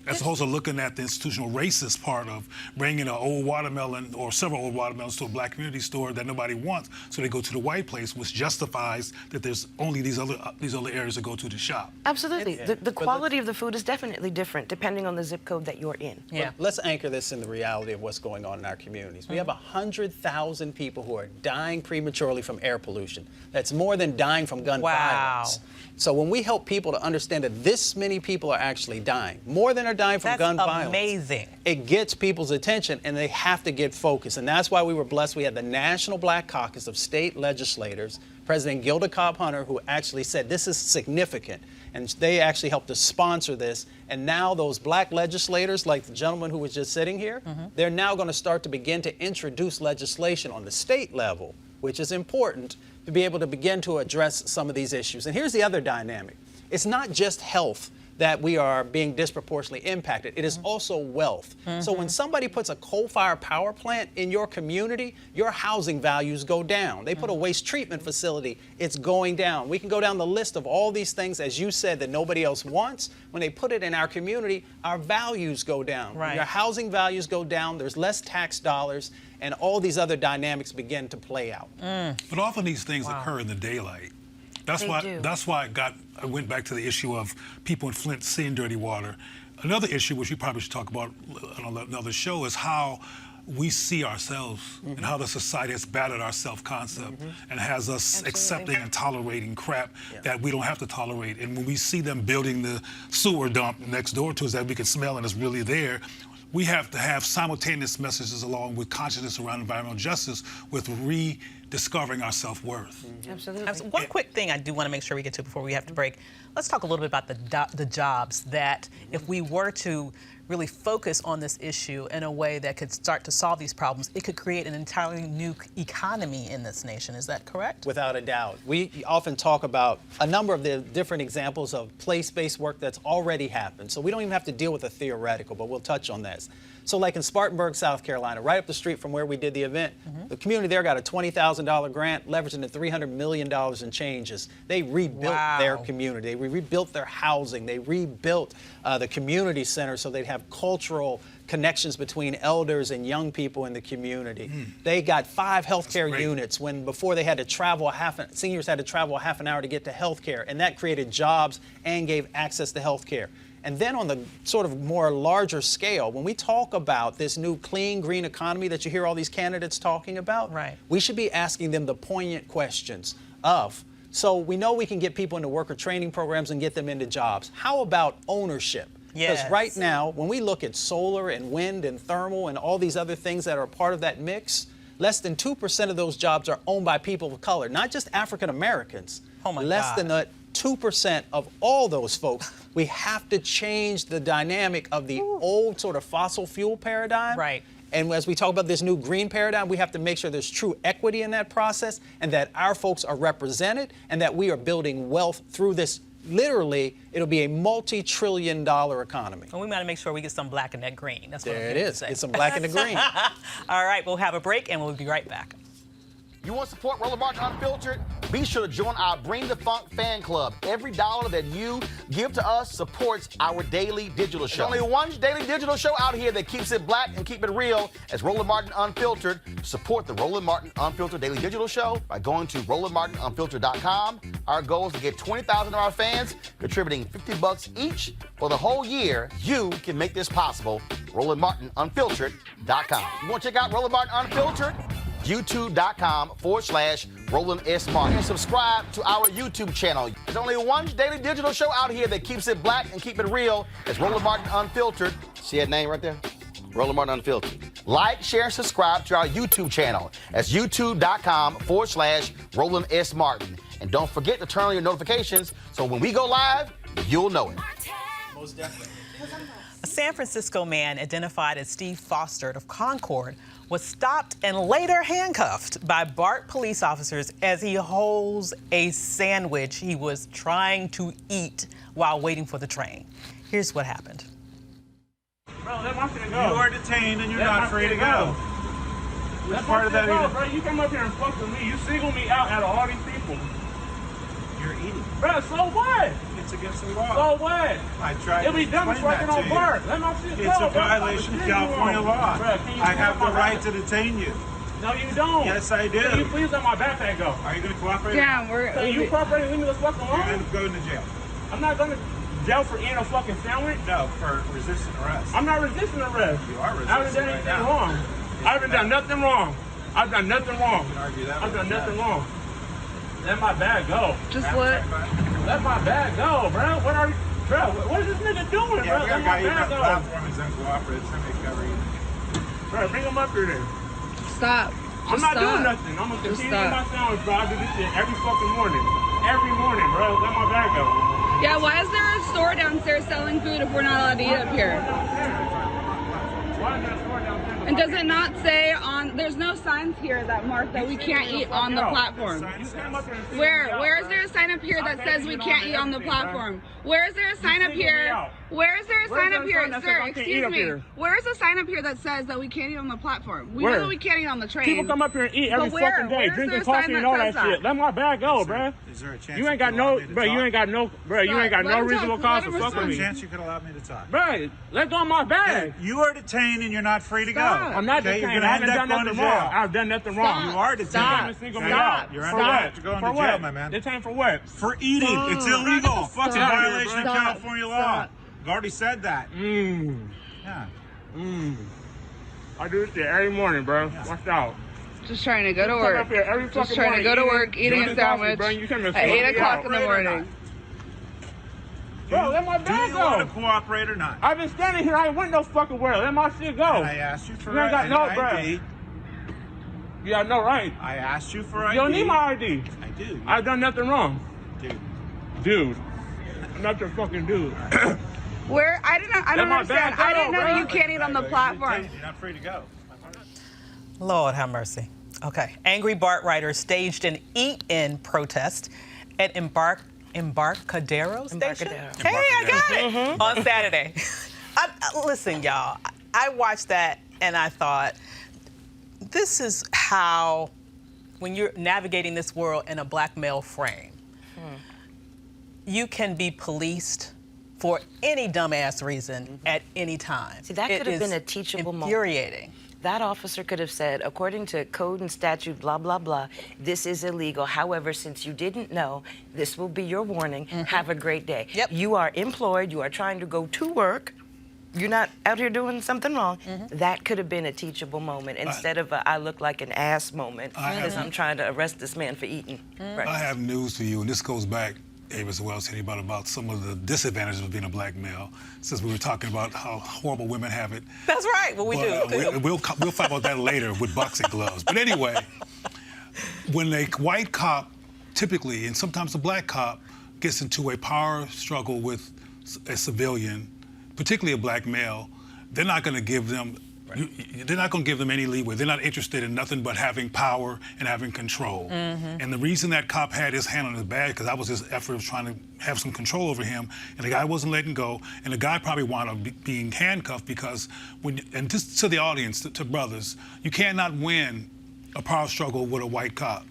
as opposed to looking at the institutional racist part of bringing an old watermelon or several old watermelons to a black community store that nobody wants, so they go to the white place, which justifies that there's only these other areas to go to shop. Absolutely. The quality of the food is definitely different depending on the zip code that you're in. Yeah. Let's anchor this in the reality of what's going on in our communities. We have 100,000 people who are dying prematurely from air pollution. That's more than dying from gun violence. So when we help people to understand that this many people are actually dying, more than are dying from gun violence. Amazing. It gets people's attention, and they have to get focused. And that's why we were blessed. We had the National Black Caucus of state legislators, President Gilda Cobb-Hunter, who actually said this is significant. And they actually helped to sponsor this. And now those black legislators, like the gentleman who was just sitting here, they're now going to start to begin to introduce legislation on the state level, which is important to be able to begin to address some of these issues. And here's the other dynamic. It's not just health that we are being disproportionately impacted. It is also wealth. So when somebody puts a coal-fired power plant in your community, your housing values go down. They put a waste treatment facility, it's going down. We can go down the list of all these things, as you said, that nobody else wants. When they put it in our community, our values go down. Right. Your housing values go down, there's less tax dollars, and all these other dynamics begin to play out. But often these things occur in the daylight. That's why I went back to the issue of people in Flint seeing dirty water. Another issue, which we probably should talk about on another show, is how we see ourselves and how the society has battered our self-concept and has us accepting and tolerating crap that we don't have to tolerate. And when we see them building the sewer dump next door to us that we can smell and is really there, we have to have simultaneous messages along with consciousness around environmental justice with rediscovering our self-worth. Absolutely. One quick thing I do want to make sure we get to before we have to break. Let's talk a little bit about the jobs that if we were to really focus on this issue in a way that could start to solve these problems, it could create an entirely new economy in this nation. Is that correct? Without a doubt. We often talk about a number of the different examples of place-based work that's already happened. So we don't even have to deal with the theoretical, but we'll touch on this. So like in Spartanburg, South Carolina, right up the street from where we did the event, the community there got a $20,000 grant, leveraging the $300 million in changes. They rebuilt their community. They rebuilt their housing. They rebuilt the community center so they'd have cultural connections between elders and young people in the community. They got 5 healthcare units when before they had to travel seniors had to travel a half an hour to get to healthcare, and that created jobs and gave access to healthcare. And then on the sort of more larger scale, when we talk about this new clean, green economy that you hear all these candidates talking about, we should be asking them the poignant questions of, so we know we can get people into worker training programs and get them into jobs. How about ownership? Because right now, when we look at solar and wind and thermal and all these other things that are part of that mix, less than 2% of those jobs are owned by people of color, not just African Americans. Less than 2% of all those folks. We have to change the dynamic of the old sort of fossil fuel paradigm. And as we talk about this new green paradigm, we have to make sure there's true equity in that process and that our folks are represented and that we are building wealth through this. Literally, it'll be a multi-trillion-dollar economy. And we might make sure we get some black in that green. That's what there it is. Get some black in the green. All right, we'll have a break and we'll be right back. You want to support Roland Martin Unfiltered? Be sure to join our Bring the Funk fan club. Every dollar that you give to us supports our daily digital show. There's only one daily digital show out here that keeps it black and keep it real as Roland Martin Unfiltered. Support the Roland Martin Unfiltered daily digital show by going to RolandMartinUnfiltered.com. Our goal is to get 20,000 of our fans contributing $50 each for the whole year. You can make this possible. RolandMartinUnfiltered.com. You want to check out Roland Martin Unfiltered? YouTube.com/Roland S. Martin. And subscribe to our YouTube channel. There's only one daily digital show out here that keeps it black and keep it real. It's Roland Martin Unfiltered. See that name right there? Roland Martin Unfiltered. Like, share, and subscribe to our YouTube channel. That's YouTube.com/Roland S. Martin. And don't forget to turn on your notifications so when we go live, you'll know it. Most definitely. A San Francisco man identified as Steve Foster of Concord was stopped and later handcuffed by BART police officers as he holds a sandwich he was trying to eat while waiting for the train. Here's what happened. Bro, let my shit go. You are detained and you're not free to go. That's part of that. Bro, you come up here and fuck with me. You single me out of all these people. You're eating. Bro, so what? It's against the law. So what? I tried If we to done explain fucking that on to you. bark, let my shit go. It's a bro. violation of Continue California on. law. Bro, can you I have the let my right back- to detain you. No, you don't. Yes, I do. Can you please let my backpack go? Are you going to cooperate? Yeah, So you cooperating with me the fuck You're alone? going to go into jail. I'm not going to jail for eating a fucking sandwich. No, for resisting arrest. I'm not resisting arrest. You are I haven't done resisting right anything now. wrong. I haven't done nothing wrong. I've done nothing wrong. You can argue that I've with done the nothing judge. wrong. Let my bag go. Just let. Let my bag go, bro. What are you, bro? What is this nigga doing, Yeah, bro? we Let got a my guy even bag on the go. platform is uncooperative. Somebody cover you. Bro, bring him up here then. Stop. I'm Just not stop. doing nothing. I'm gonna Just continue to eat my stop. sandwich, bro. I do this shit every fucking morning. Every morning, bro. Let my bag go. Yeah, why is there a store downstairs selling food if we're not allowed to eat up here? Why is there a store downstairs? And does it not say on, there's no signs here that mark that we can't eat on the platform? You came up here and Where is there a sign up here that says we can't eat on the platform? Where is there a sign up here? Where is there a sign up here? Sir, excuse me. Where is a sign up here that says that we can't eat on the platform? We know that we can't eat on the train. People come up here and eat every But where? fucking day, Where is drinking there a sign coffee and that all that says that? shit. Let my bag go, bro. Is there a chance You ain't got no, bro. You ain't got no, bro. You ain't got Let no him talk. reasonable Let cause him to fuck with respond. me, chance you could allow me to talk? bro. Let go of my bag. You are detained and you're not free to go. Stop. I'm not Okay, detained. you're gonna I end haven't up done going to nothing wrong. jail. I've done nothing wrong. You are detained. Stop. Single Stop. me out. You're For under what? oath to go into For jail, what? my man. Detained for what? For eating. It's illegal. Fuck It's a out of here, violation of bro. California law. Stop. I've already said that. Yeah. I do this shit every morning, bro. Watch out. Just trying to go to Come work. up here every Just fucking trying to morning, go to work, eating a drinking coffee, sandwich bro. You come at to 8 o'clock in out. the morning. Bro, let my Do bag you want to go. cooperate or not? I've been standing here. I ain't went no fucking where. Let my shit go. And I asked you for You ain't got an no, ID. You got no right. I asked you for ID. You don't need my ID. I do. I've done nothing wrong. Dude. I'm not your fucking dude. Where? I don't Let my understand. bag I didn't go, know bro. that you can't eat on the platform. You're not free to go. Lord have mercy. Okay. Angry BART riders staged an eat-in protest at Embarcadero Station. Embarcadero. Hey, I got it. On Saturday. Listen, y'all. I watched that and I thought, this is how, when you're navigating this world in a black male frame, you can be policed for any dumbass reason at any time. See, that could have been a teachable moment. Infuriating. That officer could have said, according to code and statute, blah, blah, blah, this is illegal. However, since you didn't know, this will be your warning. Have a great day. Yep. You are employed. You are trying to go to work. You're not out here doing something wrong. That could have been a teachable moment instead of a I look like an ass moment because I'm trying to arrest this man for eating. Right. I have news for you, and this goes back, Ava, as well, to about some of the disadvantages of being a black male, since we were talking about how horrible women have it. That's right. Well, we do. We'll fight about that later with boxing gloves. But anyway, when a white cop, typically, and sometimes a black cop, gets into a power struggle with a civilian, particularly a black male, they're not going to give them. They're not going to give them any leeway. They're not interested in nothing but having power and having control. And the reason that cop had his hand on his bag, because that was his effort of trying to have some control over him, and the guy wasn't letting go, and the guy probably wound up being handcuffed because, and just to the audience, to brothers, you cannot win a power struggle with a white cop.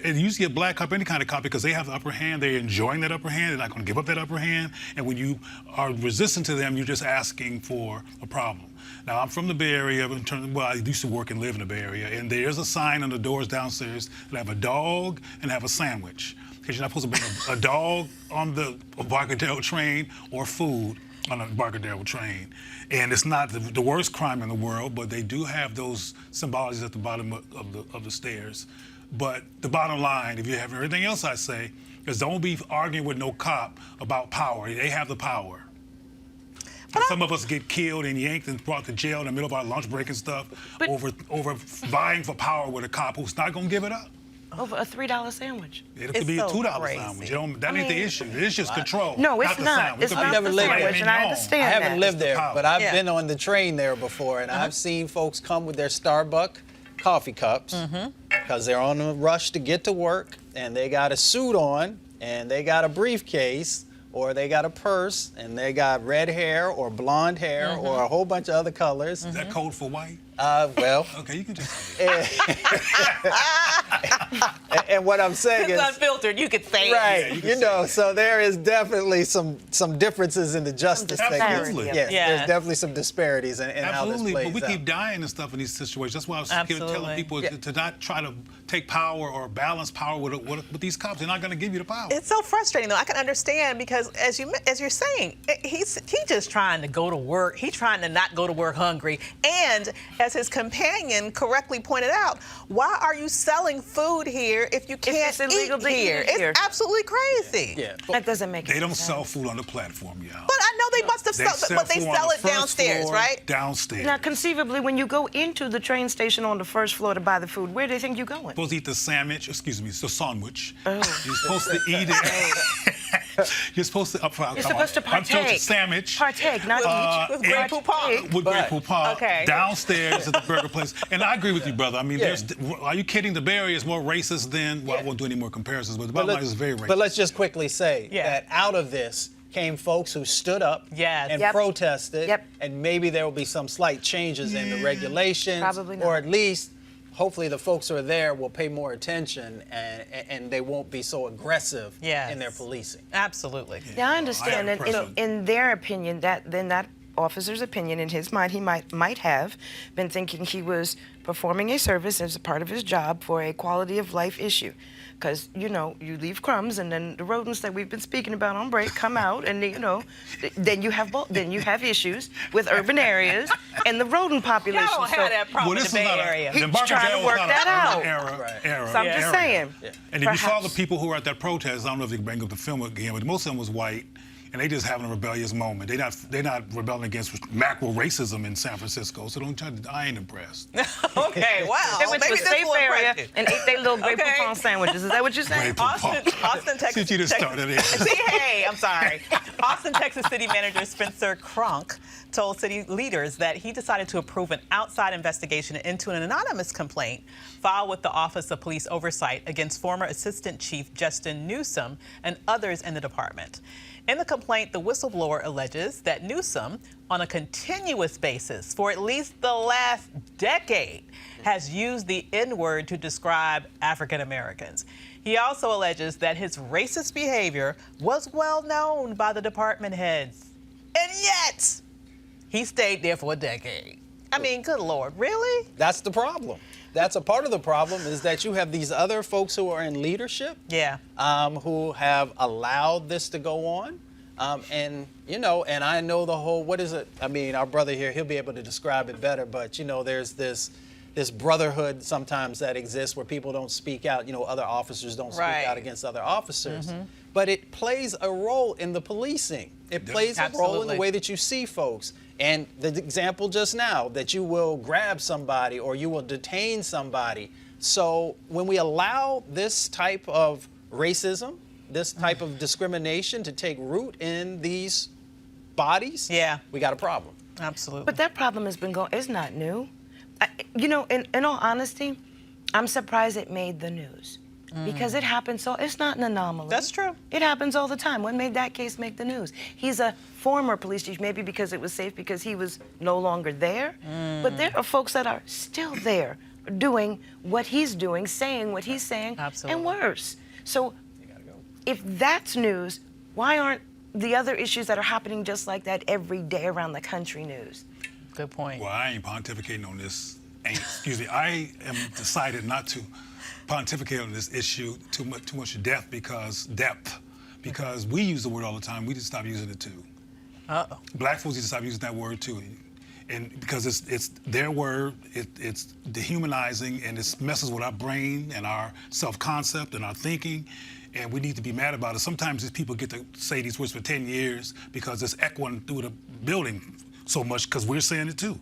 And you see a black cop, any kind of cop, because they have the upper hand, they're enjoying that upper hand, they're not going to give up that upper hand, and when you are resistant to them, you're just asking for a problem. Now, I'm from the Bay Area, I used to work and live in the Bay Area, and there's a sign on the doors downstairs that have a dog and have a sandwich. Because you're not supposed to bring a dog on the Embarcadero train or food on an Embarcadero train. And it's not the worst crime in the world, but they do have those symbologies at the bottom of the stairs. But the bottom line, if you have everything else I say, is don't be arguing with no cop about power. They have the power. Some of us get killed and yanked and brought to jail in the middle of our lunch break and stuff over vying for power with a cop who's not going to give it up. Over a $3 sandwich. It could be a $2 sandwich. That ain't the issue. It's just control. No, it's not. The not. sandwich. It's It could not be the a sandwich, filet and I mignon. understand I haven't lived there, power. but I've Yeah. been on the train there before, and I've seen folks come with their Starbucks coffee cups because they're on a rush to get to work, and they got a suit on, and they got a briefcase, or they got a purse, and they got red hair or blonde hair or a whole bunch of other colors. Is that code for white? Well, Okay, you can just. and what I'm saying It's is, unfiltered. You could say right, it. you know, so there is definitely some differences in the justice. Absolutely. Yes, Yes. there's definitely some disparities in how this Absolutely, plays but we out. keep dying and stuff in these situations. That's why I was Absolutely. telling people to not try to take power or balance power with these cops. They're not going to give you the power. It's so frustrating, though. I can understand because, as you're saying, he's just trying to go to work. He's trying to not go to work hungry. And as his companion correctly pointed out, why are you selling food here if you can't it's illegal eat to eat here? here. It's absolutely crazy. Yeah, That doesn't make They any don't sense. sell food on the platform, y'all. But I know they must have sold, but they food on sell the it first downstairs, floor, right? Downstairs. Now, conceivably, when you go into the train station on the first floor to buy the food, where do you think you're going? Supposed to eat the sandwich, excuse me, the sandwich. Oh. You're supposed to eat it. You're supposed to You're supposed to partake. Sandwich. Partake, not eat. With Grey Poupon. With Grey Poupon. Okay. Downstairs at the burger place. And I agree with you, brother. I mean, Yeah. are you kidding? The Bay Area is more racist than, well, I won't do any more comparisons, but the bottom line is very racist. But let's just quickly say Yeah. that out of this came folks who stood up Yes. and Yep. protested, Yep. and maybe there will be some slight changes in the regulations, Probably not. or at least, hopefully, the folks who are there will pay more attention and they won't be so aggressive Yes. in their policing. Absolutely. Now, I understand I have a that person. in their opinion, that officer's opinion, in his mind, he might have been thinking he was performing a service as a part of his job for a quality of life issue. Because, you leave crumbs and then the rodents that we've been speaking about on break come out and, then you have issues with urban areas and the rodent population. Y'all don't have that problem in the Bay Area. He's trying to work that out. So I'm just saying. And if you saw the perhaps- people who were at that protest, I don't know if they can bring up the film again, but most of them was white, and they just having a rebellious moment. They're not rebelling against macro racism in San Francisco, so don't try to. I ain't impressed. Okay, wow. They went to Maybe a this safe will area impress you. and ate their little Grey Okay. Poupon sandwiches. Is that what you're saying? Grey Poupon. Austin, Texas. Since you just started it. See, hey, I'm sorry. Austin, Texas City Manager Spencer Cronk told city leaders that he decided to approve an outside investigation into an anonymous complaint filed with the Office of Police Oversight against former Assistant Chief Justin Newsom and others in the department. In the complaint, the whistleblower alleges that Newsom, on a continuous basis for at least the last decade, has used the N-word to describe African Americans. He also alleges that his racist behavior was well known by the department heads. And yet, he stayed there for a decade. I mean, good Lord, really? That's the problem. That's a part of the problem, is that you have these other folks who are in leadership, Yeah. who have allowed this to go on. And I know the whole, what is it? I mean, our brother here, he'll be able to describe it better, but, there's this brotherhood sometimes that exists where people don't speak out, other officers don't speak Right. out against other officers. But it plays a role in the policing. It plays a role in Absolutely. the way that you see folks. And the example just now, that you will grab somebody or you will detain somebody. So when we allow this type of racism, this type of discrimination to take root in these bodies, Yeah. we got a problem. Absolutely. But that problem has been going, it's not new. In all honesty, I'm surprised it made the news. Because it happens it's not an anomaly. That's true. It happens all the time. What made that case make the news? He's a former police chief, maybe because it was safe because he was no longer there. But there are folks that are still there doing what he's doing, saying what he's saying, Absolutely. and worse. So if that's news, why aren't the other issues that are happening just like that every day around the country news? Good point. Well, I ain't pontificating on this. I am decided not to pontificate on this issue too much depth because we use the word all the time. We just stop using it too. Uh-oh. Black folks need to stop using that word too, and because it's their word, it's dehumanizing and it messes with our brain and our self-concept and our thinking, and we need to be mad about it. Sometimes these people get to say these words for 10 years because it's echoing through the building so much because we're saying it too.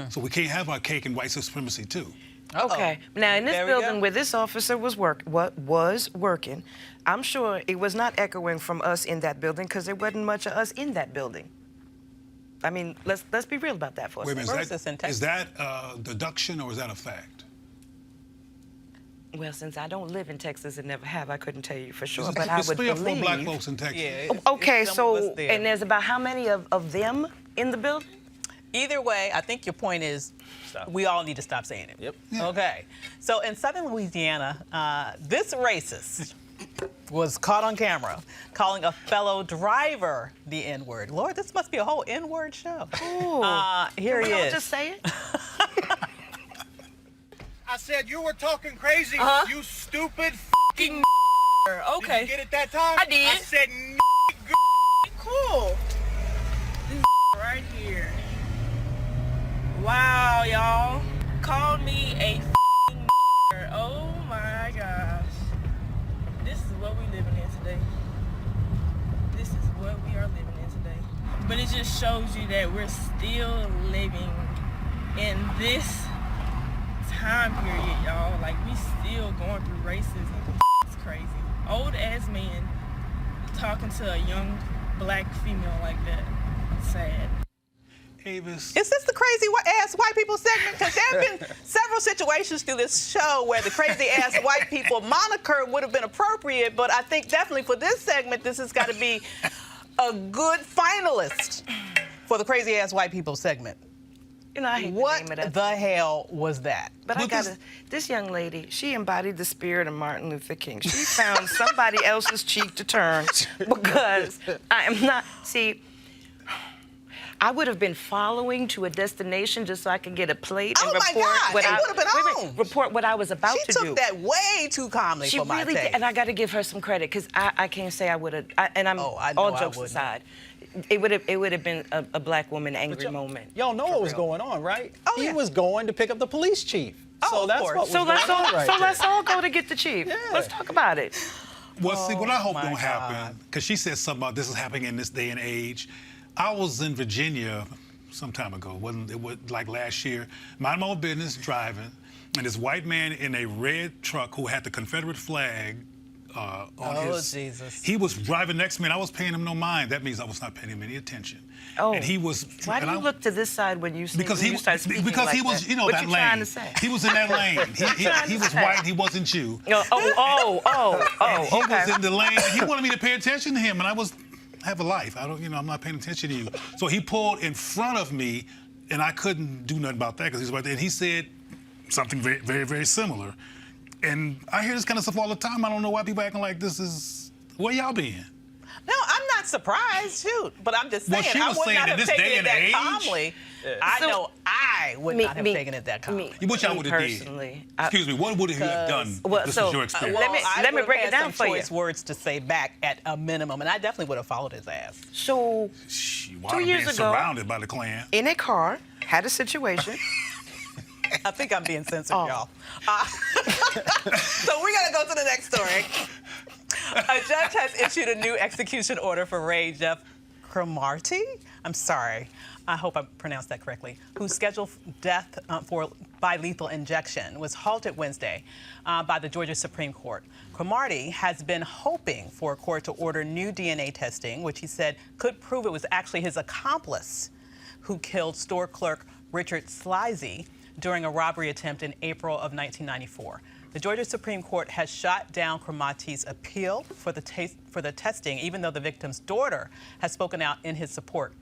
So we can't have our cake and white supremacy too. Okay. Now, in this There we go. building where this officer was working, I'm sure it was not echoing from us in that building because there wasn't much of us in that building. I mean, let's be real about that for a Wait a second. minute, is that deduction or is that a fact? Well, since I don't live in Texas and never have, I couldn't tell you for sure, There's but I would 3 or 4 believe. black folks in Texas. Yeah. Okay, Some of us so there. and there's about how many of them in the building? Either way, I think your point is we all need to stop saying it. Yep. Okay. So in southern Louisiana, this racist was caught on camera calling a fellow driver the N-word. Lord, this must be a whole N-word show. Here he is. Just say it. I said you were talking crazy, you stupid f***ing Okay. Did you get it that time? I did. I said Cool. This right here. Wow, y'all. Called me a f***ing Oh my gosh. This is what we living in today. This is what we are living in today. But it just shows you that we're still living in this time period, y'all. Like, we still going through racism. It's crazy. Old ass man talking to a young black female like that. Sad. Avis. Is this the crazy ass white people segment? Because there have been several situations through this show where the crazy ass white people moniker would have been appropriate, but I think definitely for this segment, this has got to be a good finalist for the crazy ass white people segment. You know, I hate What the name of that. the hell was that? But I gotta, this young lady, she embodied the spirit of Martin Luther King. She found somebody else's cheek to turn because I am not, see, I would have been following to a destination just so I could get a plate and report what I was about to do. She took that way too calmly for my taste. And I got to give her some credit because I can't say I would have. And I'm all jokes aside, it would have been a black woman angry moment. Y'all know what was going on, right? Oh, he was going to pick up the police chief. Oh, so that's what was going on right there. Let's all go to get the chief. Yeah. Let's talk about it. Well, see, what I hope don't happen, because she said something about this is happening in this day and age. I was in Virginia some time ago, it was like last year, minding my own business, driving, and this white man in a red truck who had the Confederate flag on his. Oh, Jesus. He was driving next to me, and I was paying him no mind. That means I was not paying him any attention. Oh. And he was. Why do you look to this side when you because he start speaking because like he was, that? you know, what that you lane. Trying to say? He was in that lane. He was white. He wasn't you. He He was in the lane. He wanted me to pay attention to him, and I have a life. I'm not paying attention to you. So he pulled in front of me, and I couldn't do nothing about that because he was right there. And he said something very, very, very similar. And I hear this kind of stuff all the time. I don't know why people acting like this is where y'all been. No, I'm not surprised, shoot. But I'm just saying, Well, she I was would saying not in have this taken day it and that age. calmly. I know I would not have taken it that calmly. What y'all would have did? Personally, Excuse me, what would you have done? This is your experience. let me break it down for you. Choice words to say back at a minimum, and I definitely would have followed his ass. So, 2 years ago, surrounded by the Klan. in a car, had a situation. I think I'm being censored, y'all. So we gotta go to the next story. A judge has issued a new execution order for Ray Jefferson Cromartie. I'm sorry. I hope I pronounced that correctly. Whose scheduled death by lethal injection was halted Wednesday by the Georgia Supreme Court. Cromartie has been hoping for a court to order new DNA testing, which he said could prove it was actually his accomplice who killed store clerk Richard Sleazy during a robbery attempt in April of 1994. The Georgia Supreme Court has shot down Cromartie's appeal for the testing, even though the victim's daughter has spoken out in his support.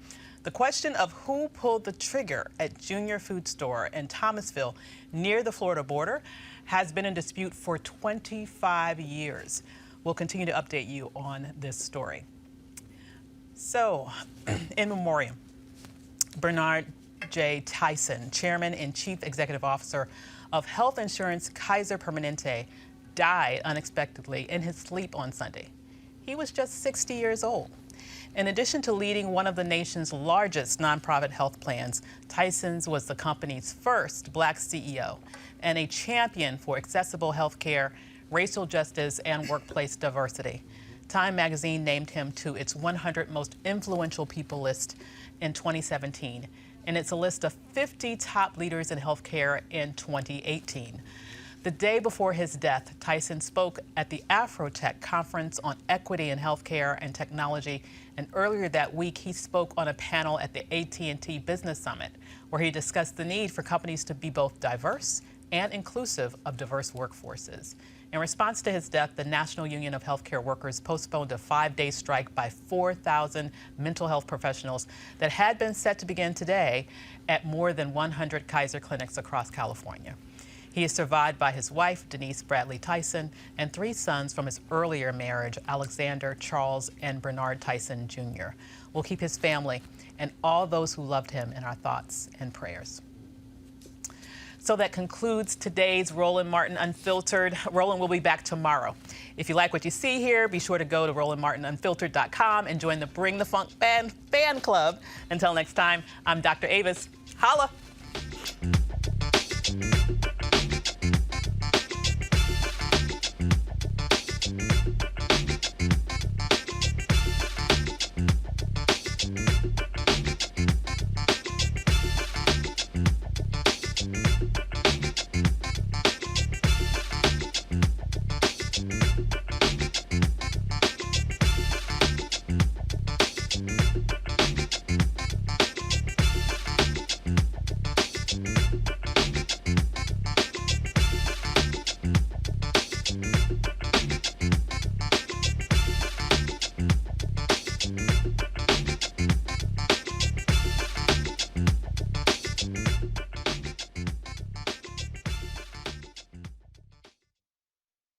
The question of who pulled the trigger at Junior Food Store in Thomasville near the Florida border has been in dispute for 25 years. We'll continue to update you on this story. So, in memoriam, Bernard J. Tyson, Chairman and Chief Executive Officer of health insurance Kaiser Permanente, died unexpectedly in his sleep on Sunday. He was just 60 years old. In addition to leading one of the nation's largest nonprofit health plans, Tyson's was the company's first black CEO and a champion for accessible health care, racial justice, and workplace diversity. Time magazine named him to its 100 most influential people list in 2017. And it's a list of 50 top leaders in healthcare in 2018. The day before his death, Tyson spoke at the Afrotech conference on equity in healthcare and technology, and earlier that week he spoke on a panel at the AT&T Business Summit, where he discussed the need for companies to be both diverse and inclusive of diverse workforces. In response to his death, the National Union of Healthcare Workers postponed a 5-day strike by 4,000 mental health professionals that had been set to begin today at more than 100 Kaiser clinics across California. He is survived by his wife, Denise Bradley Tyson, and 3 sons from his earlier marriage, Alexander, Charles, and Bernard Tyson Jr. We'll keep his family and all those who loved him in our thoughts and prayers. So that concludes today's Roland Martin Unfiltered. Roland will be back tomorrow. If you like what you see here, be sure to go to RolandMartinUnfiltered.com and join the Bring the Funk fan club. Until next time, I'm Dr. Avis. Holla!